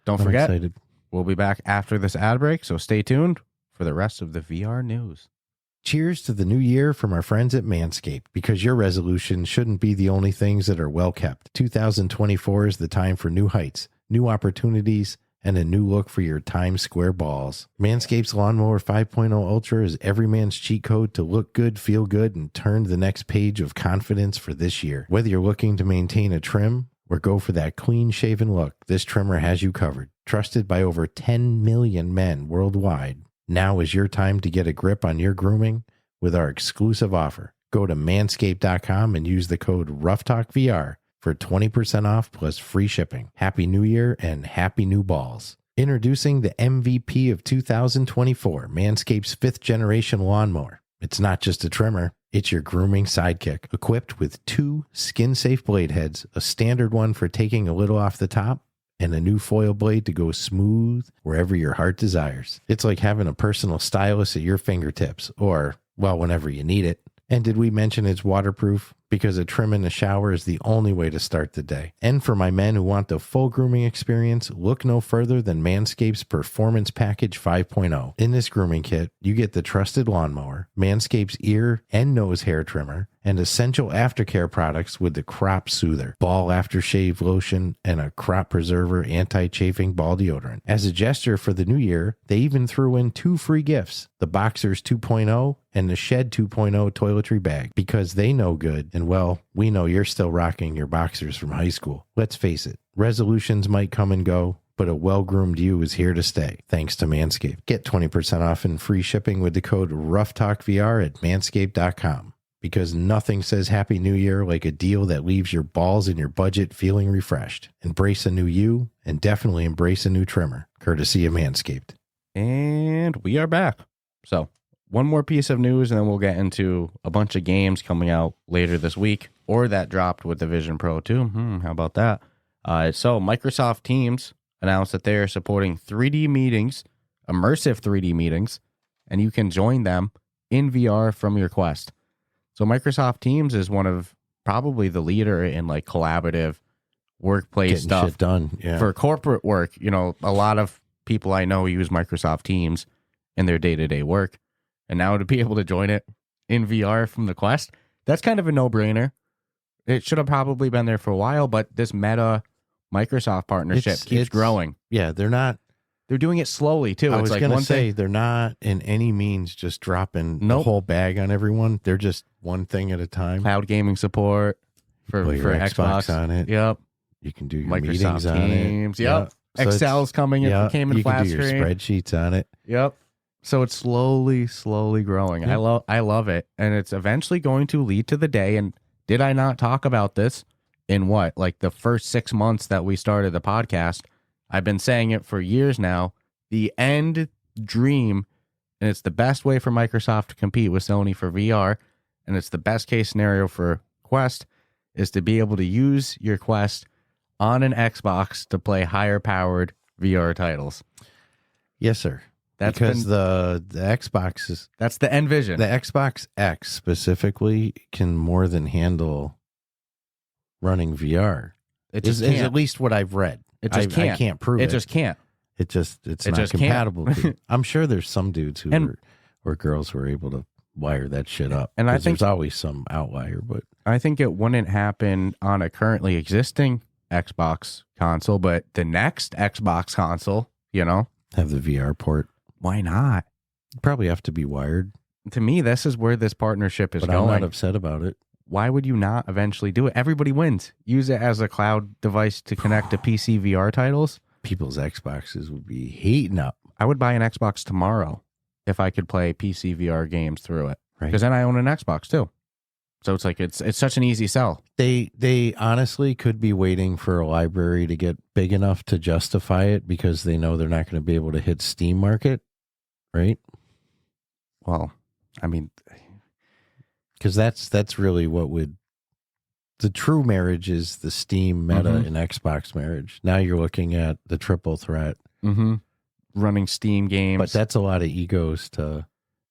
don't I'm forget, excited. we'll be back after this ad break. So stay tuned for the rest of the VR news. Cheers to the new year from our friends at Manscaped, because your resolutions shouldn't be the only things that are well kept. 2024 is the time for new heights, new opportunities, and a new look for your Times Square balls. Manscaped's Lawnmower 5.0 Ultra is every man's cheat code to look good, feel good, and turn the next page of confidence for this year. Whether you're looking to maintain a trim or go for that clean-shaven look, this trimmer has you covered. Trusted by over 10 million men worldwide, now is your time to get a grip on your grooming with our exclusive offer. Go to manscaped.com and use the code RuffTalkVR for 20% off plus free shipping. Happy New Year and happy new balls. Introducing the MVP of 2024, Manscaped's 5th generation lawnmower. It's not just a trimmer, it's your grooming sidekick. Equipped with 2 skin-safe blade heads, a standard one for taking a little off the top, and a new foil blade to go smooth wherever your heart desires. It's like having a personal stylist at your fingertips, or, well, whenever you need it. And did we mention it's waterproof? Because a trim in the shower is the only way to start the day. And for my men who want the full grooming experience, look no further than Manscaped's Performance Package 5.0. In this grooming kit, you get the trusted lawnmower, Manscaped's ear and nose hair trimmer, and essential aftercare products with the Crop Soother, ball aftershave lotion, and a crop preserver anti-chafing ball deodorant. As a gesture for the new year, they even threw in 2 free gifts, the Boxers 2.0 and the Shed 2.0 toiletry bag, because they know good, and well, we know you're still rocking your Boxers from high school. Let's face it, resolutions might come and go, but a well-groomed you is here to stay, thanks to Manscaped. Get 20% off and free shipping with the code RuffTalkVR at manscaped.com. Because nothing says Happy New Year like a deal that leaves your balls and your budget feeling refreshed. Embrace a new you, and definitely embrace a new trimmer, courtesy of Manscaped. And we are back. So one more piece of news, and then we'll get into a bunch of games coming out later this week, or that dropped with the Vision Pro too. How about that? So Microsoft Teams announced that they are supporting 3D meetings, immersive 3D meetings, and you can join them in VR from your Quest. So Microsoft Teams is one of probably the leader in like collaborative workplace Getting stuff shit done. Yeah. for corporate work. A lot of people I know use Microsoft Teams in their day-to-day work. and now to be able to join it in VR from the Quest, that's kind of a no-brainer. It should have probably been there for a while, but this Meta Microsoft partnership keeps growing. Yeah, they're doing it slowly too. I It's was like going to one say thing. they're not in any means just dropping the Nope. whole bag on everyone. They're just one thing at a time. Cloud gaming support for Put your Xbox on it. Yep. You can do your Microsoft meetings on Teams. it. Yep. So it's- Excel's coming in. yeah, Came in you flat can do your screen. spreadsheets on it. Yep. So it's slowly growing. Yeah. I love it, and it's eventually going to lead to the day. And did I not talk about this in like the first 6 months that we started the podcast? I've been saying it for years now. The end dream, and it's the best way for Microsoft to compete with Sony for VR, and it's the best case scenario for Quest, is to be able to use your Quest on an Xbox to play higher powered VR titles. Yes, sir. That's because the Xbox is that's the end vision. the Xbox X specifically can more than handle running VR. It Is just can't. at least what I've read. It just can't. I can't prove it. It just can't. It's it not just can't. compatible. To. I'm sure there's some dudes who And- were, or girls who are able to wire that shit up. And I 'Cause think- there's always some outlier, but I think it wouldn't happen on a currently existing Xbox console, but the next Xbox console, have the VR port. why not? Probably have to be wired, To me, this is where this partnership is but I'm going. not upset about it. Why would you not eventually do it? Everybody wins. Use it as a cloud device to connect to PC VR titles. People's Xboxes would be heating up, I would buy an Xbox tomorrow if I could play PC VR games through it. right? Because then I own an Xbox too. So it's like it's such an easy sell. They honestly could be waiting for a library to get big enough to justify it because they know they're not going to be able to hit Steam market, right? Well, I mean, Because that's really what would the true marriage is the Steam Meta Mhm. and Xbox marriage. Now you're looking at the triple threat, running Steam games. but that's a lot of egos to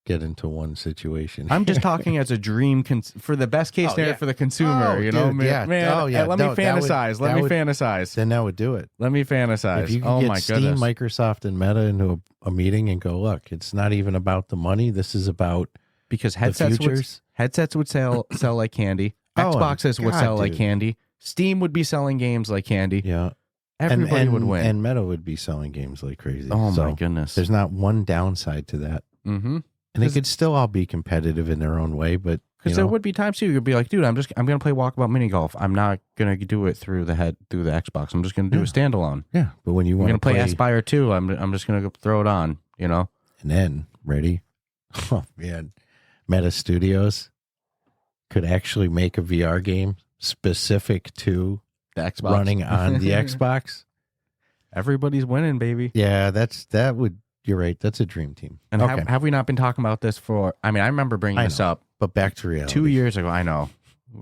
get into one situation. I'm just talking as a dream for the best case Oh, scenario yeah. for the consumer. Oh, you know, dude, man. yeah. man Oh, yeah. Let me No, that would- fantasize. Let that me would- fantasize. then that would do it. Let me fantasize. If you could Oh get my Steam, goodness. Microsoft, and Meta into a meeting and go, look, it's not even about the money. This is about Because the headsets futures. would sell like candy. Oh, Xboxes would God, sell like dude. candy. Steam would be selling games like candy. Yeah. Everybody and, would win. And Meta would be selling games like crazy. Oh So my goodness. There's not one downside to that. Mm-hmm. And they could still all be competitive in their own way, but Because there would be times too you'd be like, dude, I'm gonna play Walkabout Mini Golf. I'm not gonna do it through the Xbox. I'm just gonna do a standalone. yeah. But when you I'm want gonna to play Spire 2. I'm just gonna go throw it on. and then ready, oh man, Meta Studios could actually make a VR game specific to The Xbox running on the Xbox. Everybody's winning, baby. Yeah, that would. You're right. That's a dream team. And okay, have we not been talking about this for? I mean, I remember bringing I this know. up but back to reality. 2 years ago. I know.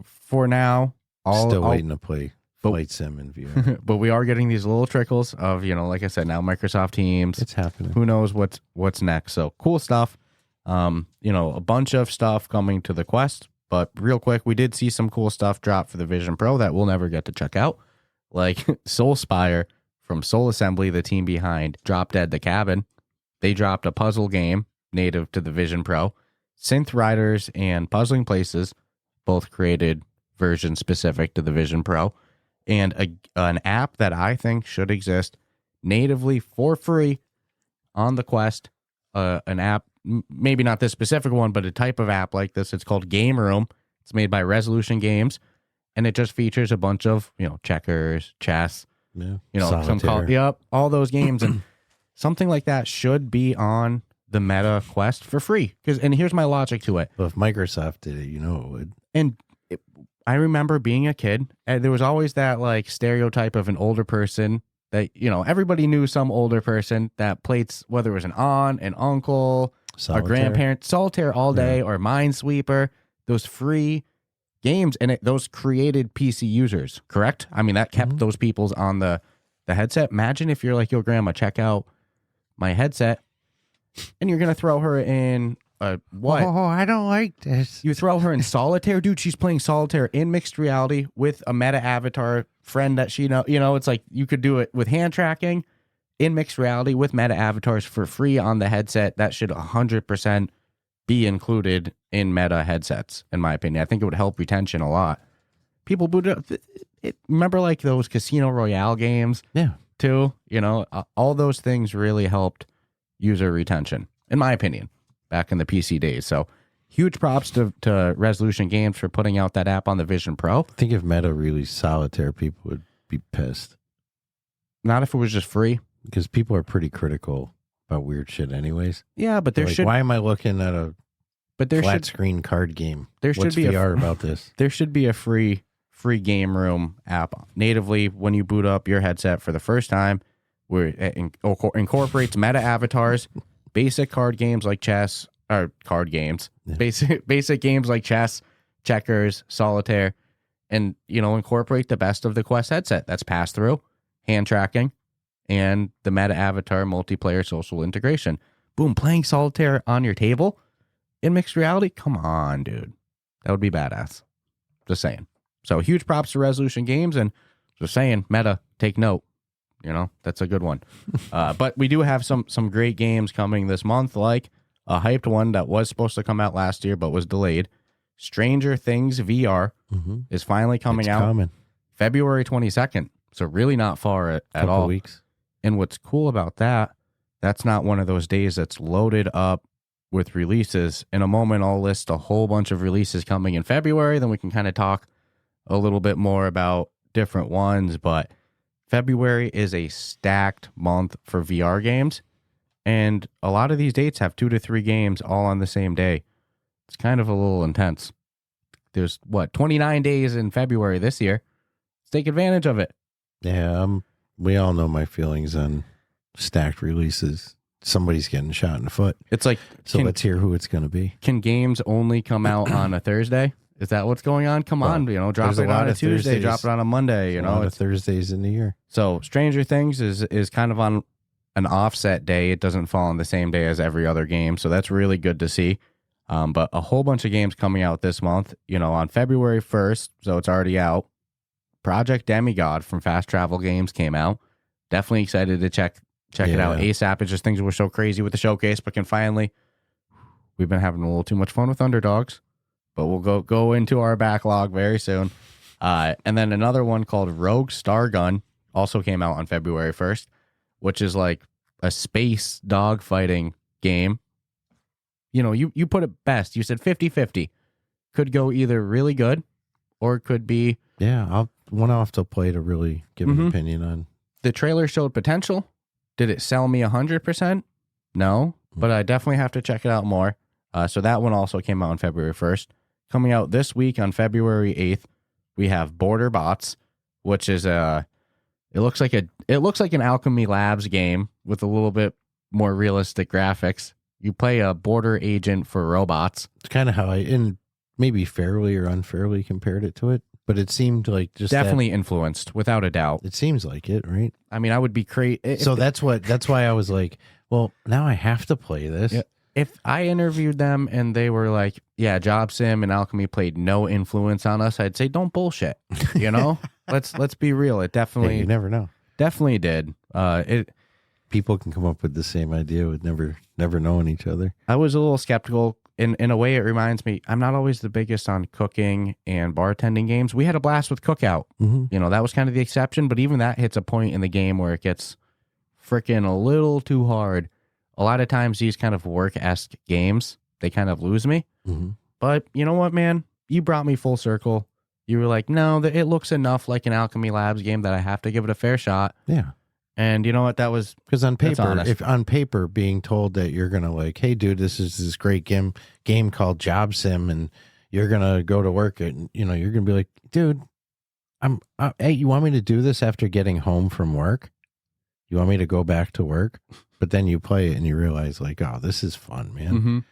For now, Still waiting to play but- Flight Sim in VR. but we are getting these little trickles of like I said, now Microsoft Teams. It's happening. Who knows what's next? So cool stuff. A bunch of stuff coming to the Quest. But real quick, we did see some cool stuff drop for the Vision Pro that we'll never get to check out, like Soul Spire from Soul Assembly, the team behind Drop Dead the Cabin. They dropped a puzzle game native to the Vision Pro. Synth Riders and Puzzling Places both created versions specific to the Vision Pro. And an app that I think should exist natively for free on the Quest. An app, maybe not this specific one, but a type of app like this. It's called Game Room. It's made by Resolution Games. And it just features a bunch of, checkers, chess, Yeah. Solitaire. All those games. And something like that should be on the Meta Quest for free. And here's my logic to it. But if Microsoft did it, it would. And I remember being a kid, and there was always that like stereotype of an older person that, everybody knew some older person that played, whether it was an aunt, an uncle, Solitaire. a grandparent, Solitaire all day, or Minesweeper, those free games. And those created PC users, correct? I mean, that kept those people's on the headset. Imagine if you're like, yo, grandma, check out my headset, and you're going to throw her in what? Oh, I don't like this. You throw her in Solitaire, dude. She's playing Solitaire in mixed reality with a Meta avatar friend that she know. It's like you could do it with hand tracking in mixed reality with Meta avatars for free on the headset. That should 100% be included in meta headsets, in my opinion. I think it would help retention a lot. People boot up. Remember like those Casino Royale games? Yeah. Too, all those things really helped user retention, in my opinion, back in the PC days. So huge props to Resolution Games for putting out that app on the Vision Pro. I think if Meta released Solitaire, people would be pissed. Not if it was just free. Because people are pretty critical about weird shit anyways. Yeah, but there why am I looking at a flat screen card game? There should What's be VR about this? There should be a free game room app natively when you boot up your headset for the first time, where it incorporates meta avatars, basic card games like chess, or card games, basic games like chess, checkers, solitaire, and incorporate the best of the Quest headset. That's pass through, hand tracking, and the meta avatar multiplayer social integration. Boom, playing solitaire on your table in mixed reality. Come on, dude, that would be badass. Just saying. So huge props to Resolution Games, and just saying, Meta, take note. That's a good one. But we do have some great games coming this month, like a hyped one that was supposed to come out last year but was delayed. Stranger Things VR is finally coming out February 22nd. So really not far at all. Couple weeks. And what's cool about that's not one of those days that's loaded up with releases. In a moment, I'll list a whole bunch of releases coming in February. Then we can kind of talk a little bit more about different ones, but February is a stacked month for VR games, and a lot of these dates have 2 to 3 games all on the same day. It's kind of a little intense. There's 29 days in February this year. Let's take advantage of it. Yeah, we all know my feelings on stacked releases. Somebody's getting shot in the foot. It's like, let's hear who it's going to be. Can games only come out on a Thursday? Is that what's going on? Come on, drop it on a Tuesday, drop it on a Monday. A lot of Thursdays in the year. So Stranger Things is kind of on an offset day. It doesn't fall on the same day as every other game, so that's really good to see. But a whole bunch of games coming out this month. On February 1st, so it's already out. Project Demigod from Fast Travel Games came out. Definitely excited to check it out ASAP. It's just things were so crazy with the showcase, but we've been having a little too much fun with underdogs. But we'll go into our backlog very soon. And then another one called Rogue Stargun also came out on February 1st, which is like a space dogfighting game. You put it best. You said 50-50. Could go either really good or it could be... Yeah, I'll have to play to really give an opinion on. The trailer showed potential. Did it sell me 100%? No, but I definitely have to check it out more. So that one also came out on February 1st. Coming out this week on February 8th, we have Border Bots, which is it looks like an Alchemy Labs game with a little bit more realistic graphics. You play a border agent for robots. It's kind of how I maybe fairly or unfairly compared it to it, but it seemed like just definitely influenced, without a doubt. It seems like it, right? I mean, I would be crazy. So that's why I was like, well, now I have to play this. Yeah. If I interviewed them and they were like, yeah, Job Sim and Alchemy played no influence on us, I'd say, don't bullshit. Let's be real. It definitely, you never know. Definitely did. People can come up with the same idea with never knowing each other. I was a little skeptical. In a way, it reminds me, I'm not always the biggest on cooking and bartending games. We had a blast with Cookout. That was kind of the exception, but even that hits a point in the game where it gets freaking a little too hard. A lot of times these kind of work-esque games, they kind of lose me. But you know what, man? You brought me full circle. You were like, no, it looks enough like an Alchemy Labs game that I have to give it a fair shot. Yeah. And you know what? That was... Because on paper, being told that you're going to like, hey, dude, this is this great game called Job Sim, and you're going to go to work, and you're going to be like, dude, hey, you want me to do this after getting home from work? You want me to go back to work? But then you play it and you realize, like, oh, this is fun, man.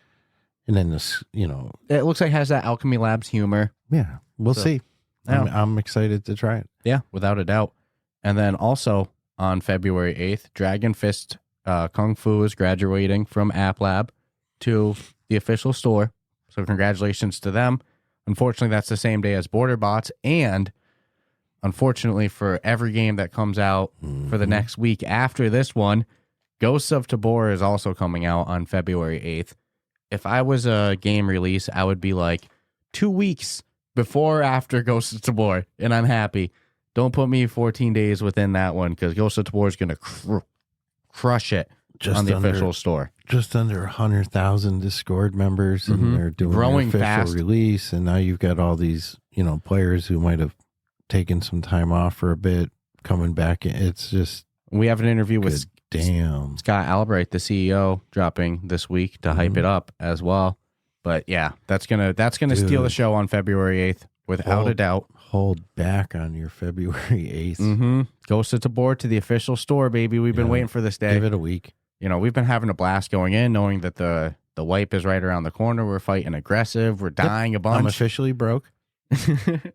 And then this, it looks like it has that Alchemy Labs humor. Yeah, we'll see. I'm excited to try it. Yeah, without a doubt. And then also on February 8th, Dragon Fist Kung Fu is graduating from App Lab to the official store. So congratulations to them. Unfortunately, that's the same day as Border Bots, and unfortunately for every game that comes out for the next week after this one, Ghosts of Tabor is also coming out on February 8th. if I was a game release, I would be like 2 weeks before or after Ghost of Tabor, and I'm happy. Don't put me 14 days within that one because Ghost of Tabor is going to crush it on the official store. Just under 100,000 Discord members, and they're doing growing their official fast release. And now you've got all these, players who might have taken some time off for a bit coming back. It's just we have an interview with Scott Albright, the CEO, dropping this week to hype it up as well. But yeah, that's gonna steal the show on February 8th without a doubt. Hold back on your February 8th. Ghost of Tabor to the official store, baby. We've been waiting for this day. Give it a week. We've been having a blast going in, knowing that the wipe is right around the corner. We're fighting aggressive. We're dying a bunch. I'm officially broke.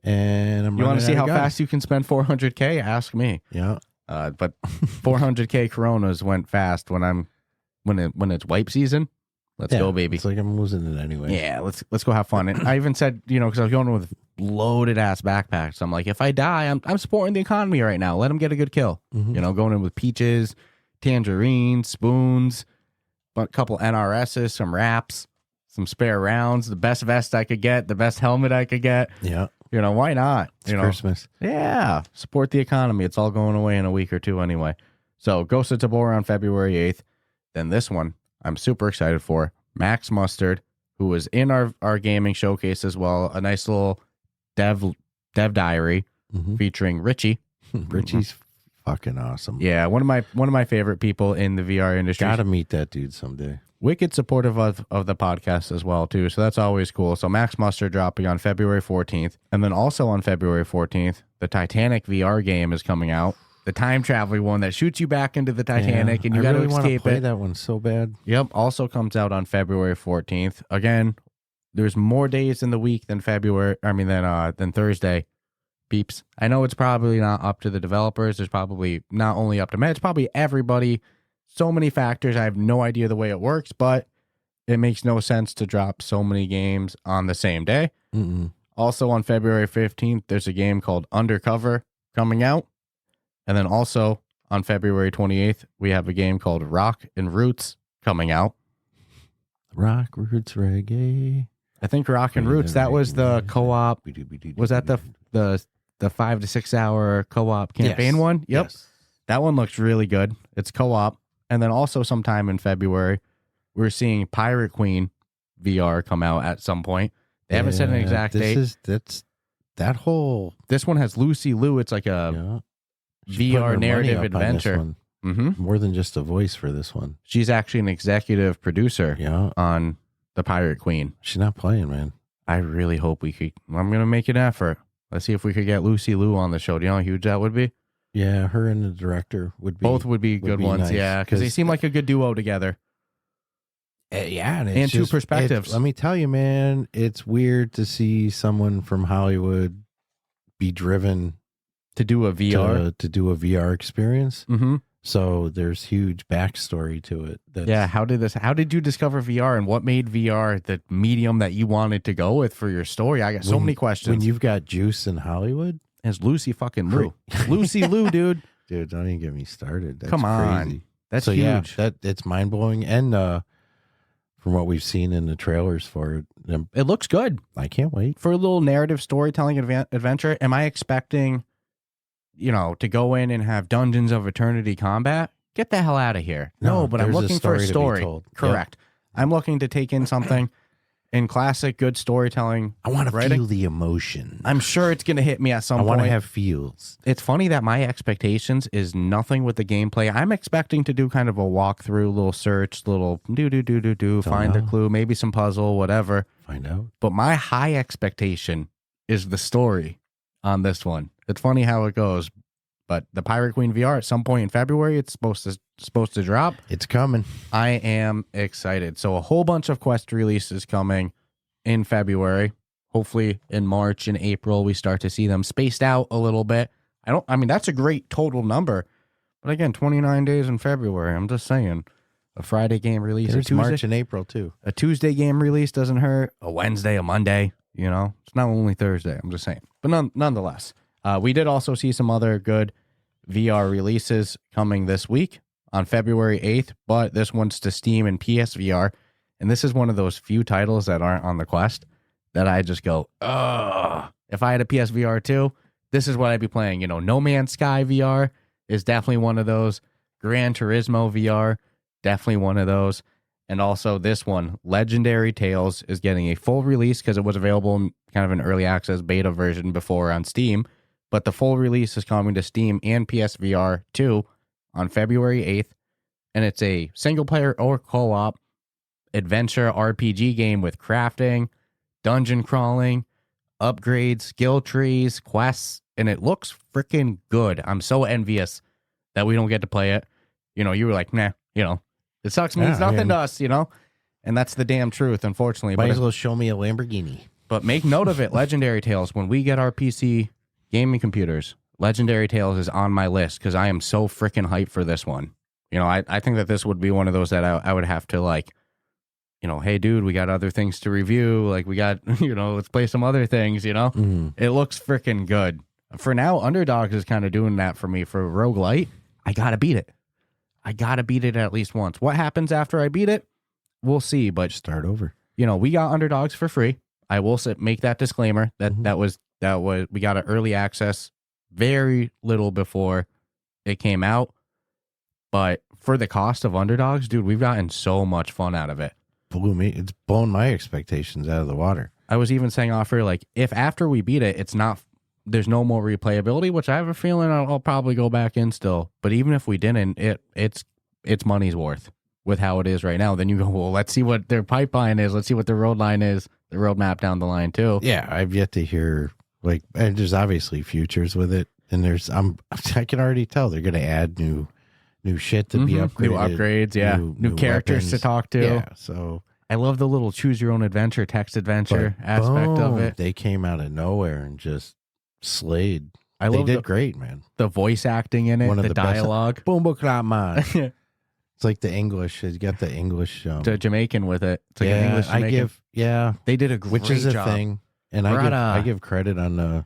And you want to see how fast you can spend 400K? Ask me. Yeah. But 400K Coronas went fast when it's wipe season. Let's go, baby. It's like I'm losing it anyway. Yeah, let's go have fun. And I even said, because I was going with loaded ass backpacks. I'm like, if I die, I'm supporting the economy right now. Let them get a good kill. Going in with peaches, tangerines, spoons, a couple NRSs, some wraps, some spare rounds, the best vest I could get, the best helmet I could get. Yeah. Why not? It's Christmas. Yeah. Support the economy. It's all going away in a week or two anyway. So Ghost of Tabor on February 8th. Then this one I'm super excited for. Max Mustard, who was in our gaming showcase as well. A nice little dev diary featuring Richie. Richie's fucking awesome. Yeah, one of my favorite people in the VR industry. Gotta meet that dude someday. Wicked supportive of the podcast as well, too. So that's always cool. So Max Mustard dropping on February 14th. And then also on February 14th, the Titanic VR game is coming out. The time traveling one that shoots you back into the Titanic and you got to escape play it. That one so bad. Yep. Also comes out on February 14th. Again, there's more days in the week than than Thursday. Beeps. I know it's probably not up to the developers. There's probably not only up to me. It's probably everybody. So many factors. I have no idea the way it works, but it makes no sense to drop so many games on the same day. Also on February 15th, there's a game called Undercover coming out. And then also on February 28th, we have a game called Rock and Roots coming out. Rock, Roots, Reggae. I think Rock and Roots, that was the co-op. Was that the 5 to 6 hour co-op campaign one? Yep. Yes. That one looks really good. It's co-op. And then also sometime in February, we're seeing Pirate Queen VR come out at some point. They haven't said an exact date. This one has Lucy Liu. It's like a VR narrative adventure. More than just a voice for this one. She's actually an executive producer on the Pirate Queen. She's not playing, man. I really hope we could. I'm going to make an effort. Let's see if we could get Lucy Liu on the show. Do you know how huge that would be? Yeah, her and the director would be. Both would be good ones, nice. Yeah, because they seem like a good duo together. Yeah, and two perspectives. Let me tell you, man, it's weird to see someone from Hollywood be driven to do a VR to do a VR experience. So there's huge backstory to it. How did you discover VR, and what made VR the medium that you wanted to go with for your story? I got so many questions. When you've got juice in Hollywood, it's Lucy fucking Liu. Lucy Liu, dude. Dude, don't even get me started. That's Come on, crazy. That's huge. Yeah, it's mind blowing, and from what we've seen in the trailers for it, it looks good. I can't wait for a little narrative storytelling adventure. Am I expecting, to go in and have Dungeons of Eternity combat? Get the hell out of here. No, but I'm looking for a story. Correct. Yep. I'm looking to take in something in classic good storytelling. I want to feel the emotion. I'm sure it's going to hit me at some point. I want to have feels. It's funny that my expectations is nothing with the gameplay. I'm expecting to do kind of a walkthrough, little search, little find the clue, maybe some puzzle, whatever. Find out. But my high expectation is the story on this one. It's funny how it goes. But the Pirate Queen VR at some point in February, it's supposed to drop. It's coming. I am excited. So a whole bunch of Quest releases coming in February. Hopefully in March and April we start to see them spaced out a little bit. That's a great total number. But again, 29 days in February. I'm just saying. A Friday game release. There's March and April too. A Tuesday game release doesn't hurt. A Wednesday, a Monday. It's not only Thursday. I'm just saying. But nonetheless. We did also see some other good VR releases coming this week on February 8th, but this one's to Steam and PSVR. And this is one of those few titles that aren't on the Quest that I just go, ugh. If I had a PSVR 2, this is what I'd be playing. You know, No Man's Sky VR is definitely one of those. Gran Turismo VR, definitely one of those. And also this one, Legendary Tales, is getting a full release because it was available in kind of an early access beta version before on Steam. But the full release is coming to Steam and PSVR 2 on February 8th. And it's a single player or co-op adventure RPG game with crafting, dungeon crawling, upgrades, skill trees, quests, and it looks freaking good. I'm so envious that we don't get to play it. You know, you were like, nah, you know, it sucks means nothing to us, you know? And that's the damn truth, unfortunately. Might as well show me a Lamborghini. But make note of it, Legendary Tales, when we get our PC gaming computers, Legendary Tales is on my list because I am so freaking hyped for this one. You know, I think that this would be one of those that I would have to like, you know, hey, dude, we got other things to review. Like, we got, you know, let's play some other things, you know? It looks freaking good. For now, Underdogs is kind of doing that for me. For Roguelite, I got to beat it. I got to beat it at least once. What happens after I beat it? We'll see. But start over. You know, we got Underdogs for free. I will make that disclaimer that was we got an early access very little before it came out. But for the cost of Underdogs, dude, we've gotten so much fun out of it. It's blown my expectations out of the water. I was even saying off air, like, if after we beat it, there's no more replayability, which I have a feeling I'll probably go back in still. But even if we didn't, it's money's worth with how it is right now. Then you go, well, let's see what their pipeline is. Let's see what their roadline is, the roadmap down the line too. Yeah, I've yet to hear, like, and there's obviously futures with it, and I can already tell they're going to add new shit to be upgraded. New upgrades, yeah. New characters weapons. To talk to. Yeah, so I love the little choose your own adventure, text adventure aspect of it. They came out of nowhere and just slayed. They did great, man. The voice acting in it, the dialogue. Boom, book, man. It's like the English. You got the English. The Jamaican with it. It's like an English Jamaican. They did a great job. Which is a thing. And I give credit on the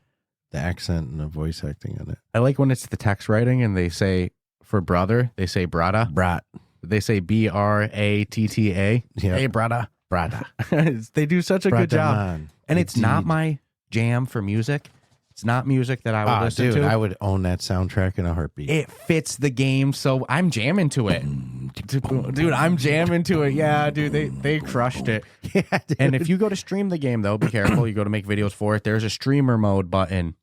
accent and the voice acting on it. I like when it's the text writing and they say, for brother, they say brada. Brat. They say BRATTA. Yep. Hey, brada. Brada. They do such a good job. Man. And it's not my jam for music. It's not music that I would listen to. I would own that soundtrack in a heartbeat. It fits the game, so I'm jamming to it. Dude, I'm jamming to it. Yeah, dude, they crushed it. Yeah, dude. And if you go to stream the game, though, be careful. You go to make videos for it. There's a streamer mode button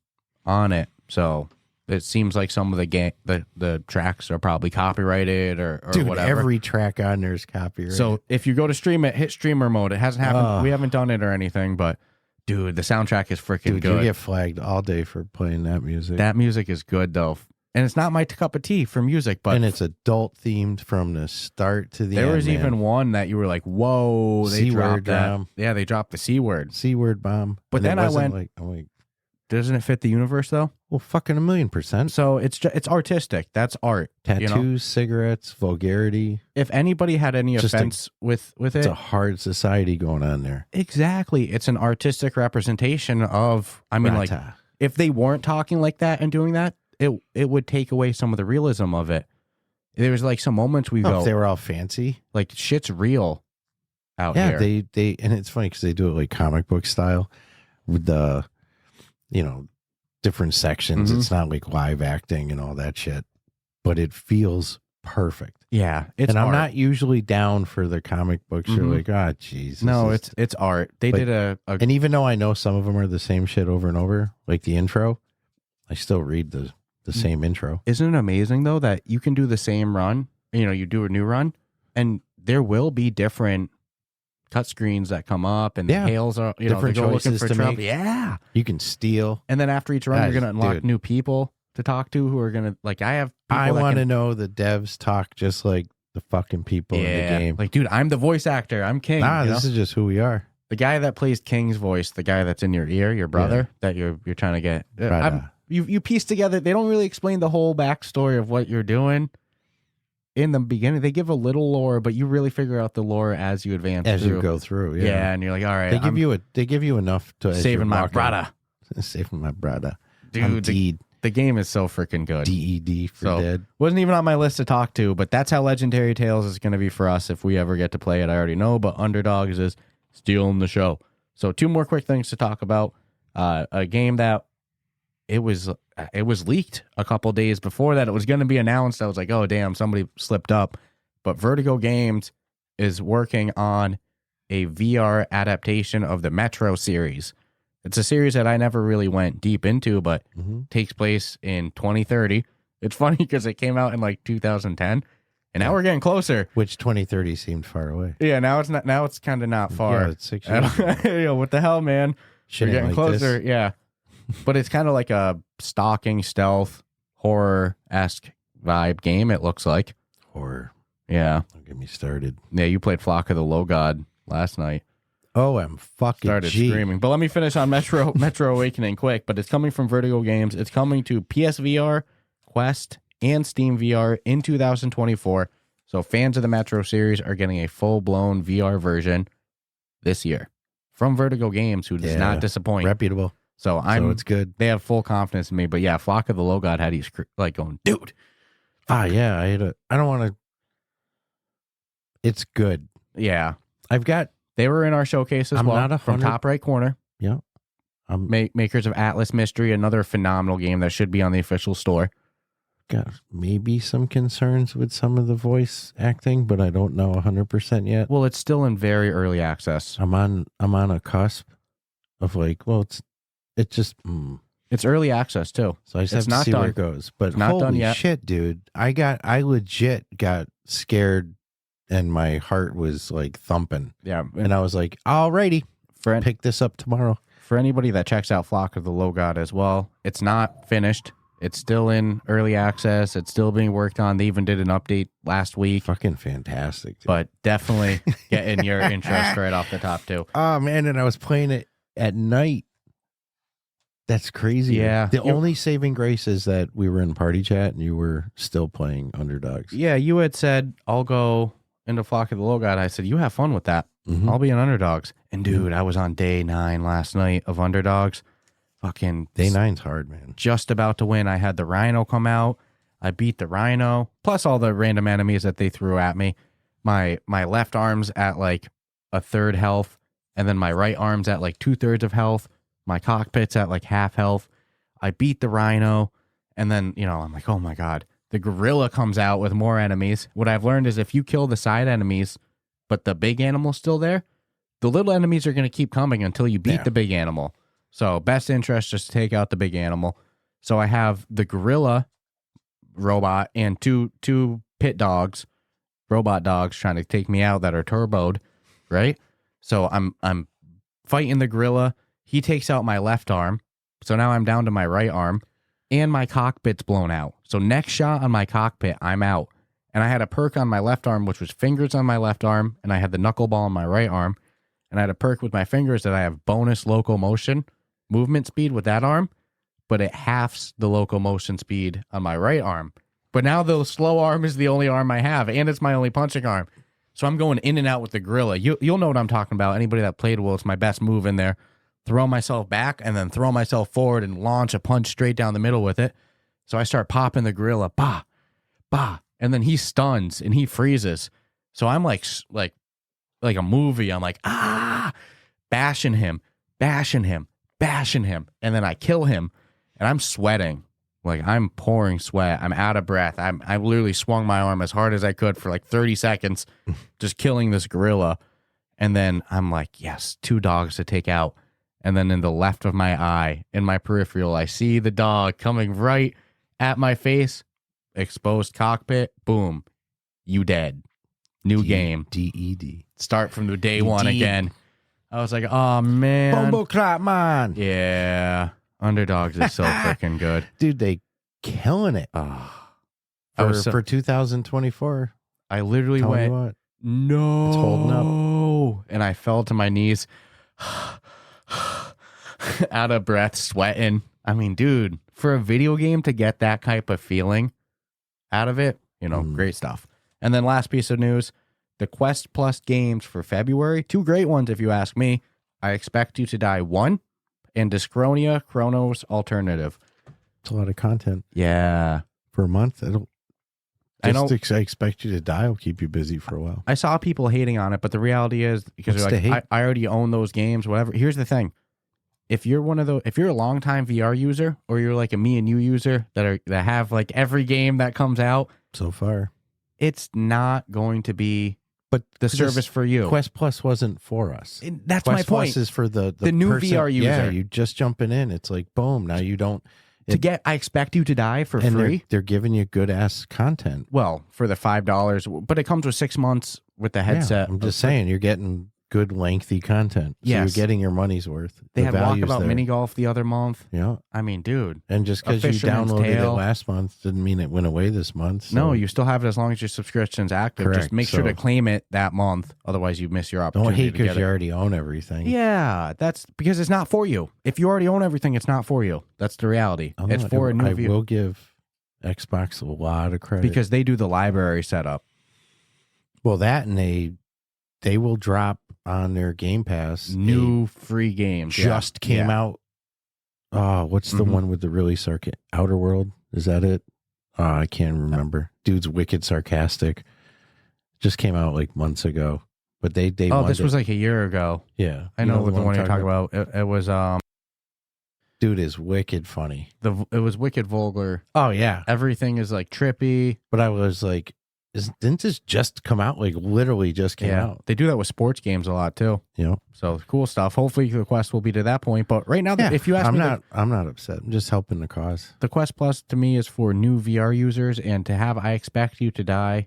on it. So it seems like some of the tracks are probably copyrighted or dude, whatever. Every track on there is copyrighted. So if you go to stream it, hit streamer mode. It hasn't happened. We haven't done it or anything, but dude, the soundtrack is freaking good. You get flagged all day for playing that music. That music is good, though. And it's not my cup of tea for music, but... And it's adult themed from the start to the end, There was even one that you were like, whoa, they dropped that. bomb. Yeah, they dropped the C word. C word bomb. But then I went... I'm like, doesn't it fit the universe, though? Well, fucking 1,000,000%. So it's artistic. That's art. Tattoos, you know? cigarettes, vulgarity. If anybody had any offense with it... It's a hard society going on there. Exactly. It's an artistic representation of... I mean, like, if they weren't talking like that and doing that, it would take away some of the realism of it. There was like some moments we go... If they were all fancy. Like, shit's real out here. Yeah, they and it's funny because they do it like comic book style with the, different sections. It's not like live acting and all that shit, but it feels perfect. Yeah, I'm not usually down for the comic books. You're like, oh, jeez. No, it's art. They did a... And even though I know some of them are the same shit over and over, like the intro, I still read the same intro. Isn't it amazing, though, that you can do the same run, you do a new run, and there will be different cut screens that come up, and the hails are, different choices to trouble. make. Yeah. You can steal. And then after each run, you're going to unlock new people to talk to who are going to, like, I want to know the devs talk just like the fucking people in the game. Like, dude, I'm the voice actor. I'm King. This is just who we are. The guy that plays King's voice, the guy that's in your ear, your brother, that you're trying to get. You piece together. They don't really explain the whole backstory of what you're doing in the beginning. They give a little lore, but you really figure out the lore as you advance. You go through. Yeah, and you're like, all right. They give you enough to saving my brother. Saving my brother. Dude, The game is so freaking good. DED for dead. Wasn't even on my list to talk to, but that's how Legendary Tales is going to be for us if we ever get to play it. I already know, but Underdogs is stealing the show. So 2 more quick things to talk about. A game that it was leaked a couple days before that it was going to be announced. I was like, oh, damn, somebody slipped up. But Vertigo Games is working on a VR adaptation of the Metro series. It's a series that I never really went deep into, but takes place in 2030. It's funny because it came out in like 2010, and now we're getting closer. Which 2030 seemed far away. Yeah, now it's not. Now it's kind of not far. Yeah, it's 6 years. What the hell, man? Shit we're getting like closer. this. Yeah, but it's kind of like a stalking, stealth, horror-esque vibe game. It looks like Horror. Yeah. Don't get me started. Yeah, you played Flock of the Low God last night. Oh, I'm fucking Started screaming. But let me finish on Metro Awakening quick. But it's coming from Vertigo Games. It's coming to PSVR, Quest, and Steam VR in 2024. So fans of the Metro series are getting a full-blown VR version this year from Vertigo Games, who does not disappoint. Reputable. So it's good. They have full confidence in me. But yeah, Flock of the Low God had you like going, dude. Yeah, I don't want to. It's good. Yeah. They were in our showcase as well, from top right corner. Yeah. Makers of Atlas Mystery, another phenomenal game that should be on the official store. Got maybe some concerns with some of the voice acting, but I don't know 100% yet. Well, it's still in very early access. I'm on a cusp of like, well, it's just It's early access too. So I just have to see where it goes. But holy shit, dude. I legit got scared and my heart was like thumping. Yeah. And I was like, alrighty, pick this up tomorrow. For anybody that checks out Flock of the Low God as well, it's not finished. It's still in early access. It's still being worked on. They even did an update last week. Fucking fantastic, dude. But definitely getting your interest right off the top too. Oh man, and I was playing it at night. That's crazy. Yeah. The only saving grace is that we were in party chat and you were still playing Underdogs. Yeah, you had said, I'll go into Flock of the Low God. I said, you have fun with that. Mm-hmm. I'll be in Underdogs. And dude, I was on day 9 last night of Underdogs. Fucking day 9's hard, man. Just about to win. I had the Rhino come out. I beat the Rhino, plus all the random enemies that they threw at me. My left arm's at like a third health, and then my right arm's at like 2/3 of health. My cockpit's at like half health. I beat the Rhino, and then, I'm like, oh my God. The gorilla comes out with more enemies. What I've learned is if you kill the side enemies, but the big animal's still there, the little enemies are going to keep coming until you beat the big animal. So best interest, just to take out the big animal. So I have the gorilla robot and two pit dogs, robot dogs trying to take me out that are turboed, right? So I'm fighting the gorilla. He takes out my left arm. So now I'm down to my right arm. And my cockpit's blown out. So next shot on my cockpit, I'm out. And I had a perk on my left arm, which was fingers on my left arm, and I had the knuckleball on my right arm. And I had a perk with my fingers that I have bonus locomotion movement speed with that arm, but it halves the locomotion speed on my right arm. But now the slow arm is the only arm I have, and it's my only punching arm. So I'm going in and out with the gorilla. You'll know what I'm talking about. Anybody that played well, it's my best move in there. Throw myself back and then throw myself forward and launch a punch straight down the middle with it. So I start popping the gorilla, bah, bah, and then he stuns and he freezes. So I'm like a movie. I'm like, bashing him, and then I kill him, and I'm sweating, like I'm pouring sweat. I'm out of breath. I literally swung my arm as hard as I could for like 30 seconds, just killing this gorilla, and then I'm like, yes, 2 dogs to take out. And then in the left of my eye, in my peripheral, I see the dog coming right at my face. Exposed cockpit. Boom. You dead. New game. DED. Start from the day one again. I was like, oh, man. Bumbo crap, man. Yeah. Underdogs is so freaking good. Dude, they killing it. For 2024. I literally went, no. It's holding up. And I fell to my knees. Out of breath, sweating. I mean, dude, for a video game to get that type of feeling out of it, great stuff. And then last piece of news, the Quest Plus games for February, 2 great ones if you ask me. I Expect You to Die 1 and Dyschronia Chronos Alternative. It's a lot of content Yeah. for a month. I know. I expect you to die will keep you busy for a while. I saw people hating on it, but the reality is because What's they're the like, hate? I already own those games, whatever. Here's the thing. If you're a longtime VR user or you're like a me and you user that have like every game that comes out, So far. it's not going to be But the service for you. Quest Plus wasn't for us. And that's Quest my point. Plus is for the new person, VR user. Yeah, you just jumping in. It's like, boom, now you don't. I expect you to die for and free. They're giving you good ass content. Well, for the $5, but it comes with 6 months with the headset. Yeah, I'm just saying, you're getting good lengthy content. So Yes. you're getting your money's worth. They The had value's Walkabout there. Mini Golf the other month. Yeah. I mean, dude. And just because A you Fisherman's downloaded Tale. it last month didn't mean it went away this month. So No, you still have it as long as your subscription's active. Correct. Just make sure to So- claim it that month. Otherwise, you miss your don't opportunity hate to get because you it. already own everything. Yeah, that's because it's not for you. If you already own everything, it's not for you. That's the reality. I'm It's not- for a new I viewer. will give Xbox a lot of credit. Because they do the library setup. Well, that and they will drop on their Game Pass New free games. just came out. Oh, what's the Mhm. one with the really Outer World? Is that it? Oh, I can't remember. Dude's wicked sarcastic. Just came out like months ago. But they Oh, wanted this was like a year ago. yeah. I You know, the one I'm you're talking about. It was Dude is wicked funny. it was wicked vulgar. Oh yeah. Everything is like trippy. But I was like, didn't this just come out? Like literally just came out. They do that with sports games a lot too. You know? So cool stuff. Hopefully the Quest will be to that point. But right now, Yeah, if you ask me, I'm not upset. I'm just helping the cause. the Quest Plus to me is for new VR users, and to have I Expect You to Die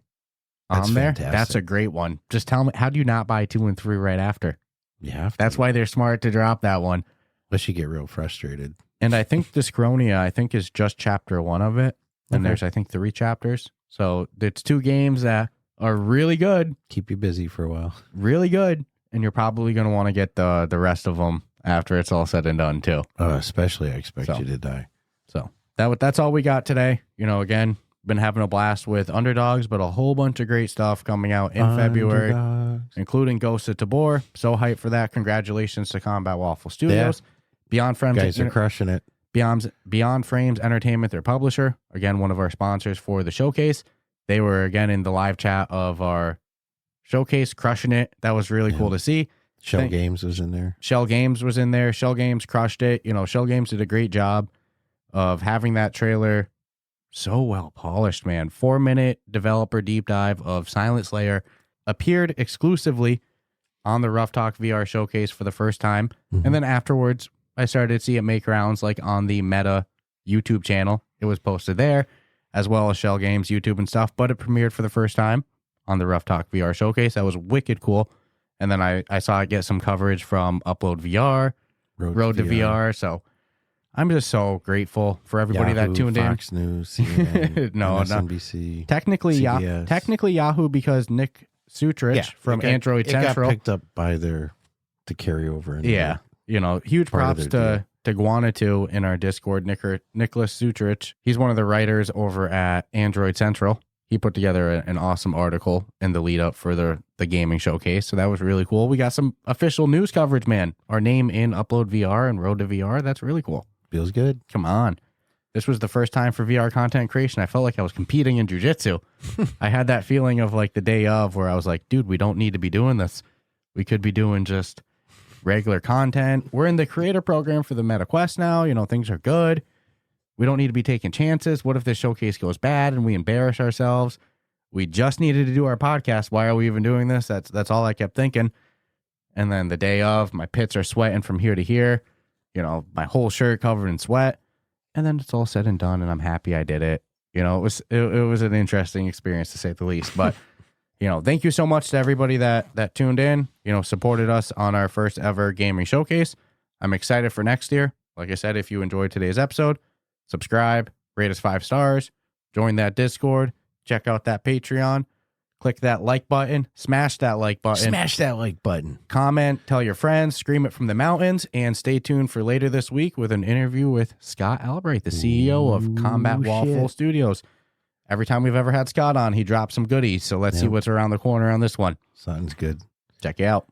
That's on there, fantastic. that's a great one. Just tell me, how do you not buy 2 and 3 right after? Yeah. That's why they're smart to drop that one. Unless you get real frustrated. And I think Discronia, is just chapter 1 of it. And Okay. there's, I think, 3 chapters. So it's 2 games that are really good, Keep you busy for a while. really good. And you're probably going to want to get the rest of them after it's all said and done, too. Especially I Expect So. You to Die. So that's all we got today. Again, been having a blast with Underdogs, but a whole bunch of great stuff coming out in February, Underdogs. including Ghost of Tabor. So hyped for that. Congratulations to Combat Waffle Studios. Beyond Frames, Guys are crushing it. Beyond Frames Entertainment, their publisher. Again, one of our sponsors for the showcase. They were, again, in the live chat of our showcase, crushing it. That was really cool to see. Shell Games was in there. Shell Games was in there. Shell Games crushed it. Shell Games did a great job of having that trailer so well polished, man. 4-minute developer deep dive of Silent Slayer appeared exclusively on the Ruff Talk VR showcase for the first time. Mhm. And then afterwards, I started to see it make rounds like on the Meta YouTube channel. It was posted there, as well as Shell Games YouTube and stuff, but it premiered for the first time on the Ruff Talk VR showcase. That was wicked cool. And then I saw it get some coverage from Upload VR, Road to VR. So I'm just so grateful for everybody Yahoo, that tuned Fox News, CNN, No, no. MSNBC. Technically, CBS. technically Yahoo, because Nick Sutrich from Android it Central. got picked up by the carryover. into Yeah. Huge Part of props their to Guanatu in our Discord, Nicholas Sutrich. He's one of the writers over at Android Central. He put together an awesome article in the lead up for the gaming showcase. So that was really cool. We got some official news coverage, man. Our name in Upload VR and Road to VR. That's really cool. Feels good. Come on. This was the first time for VR content creation. I felt like I was competing in jiu-jitsu. I had that feeling of like the day of where I was like, dude, we don't need to be doing this. We could be doing just regular content. We're in the creator program for the Meta Quest now. Things are good. We don't need to be taking chances. What if this showcase goes bad and we embarrass ourselves? We just needed to do our podcast. Why are we even doing this? That's all I kept thinking. And then the day of, my pits are sweating from here to here. My whole shirt covered in sweat. And then it's all said and done, and I'm happy I did it. It was an interesting experience to say the least. But thank you so much to everybody that tuned in. Supported us on our first ever gaming showcase. I'm excited for next year. Like I said, if you enjoyed today's episode, subscribe, rate us 5 stars, join that Discord, check out that Patreon, click that like button, smash that like button. Smash that like button. Comment, tell your friends, scream it from the mountains, and stay tuned for later this week with an interview with Scott Albright, the CEO of Combat Waffle Studios. Every time we've ever had Scott on, he drops some goodies. So let's see what's around the corner on this one. Sounds good. Check you out.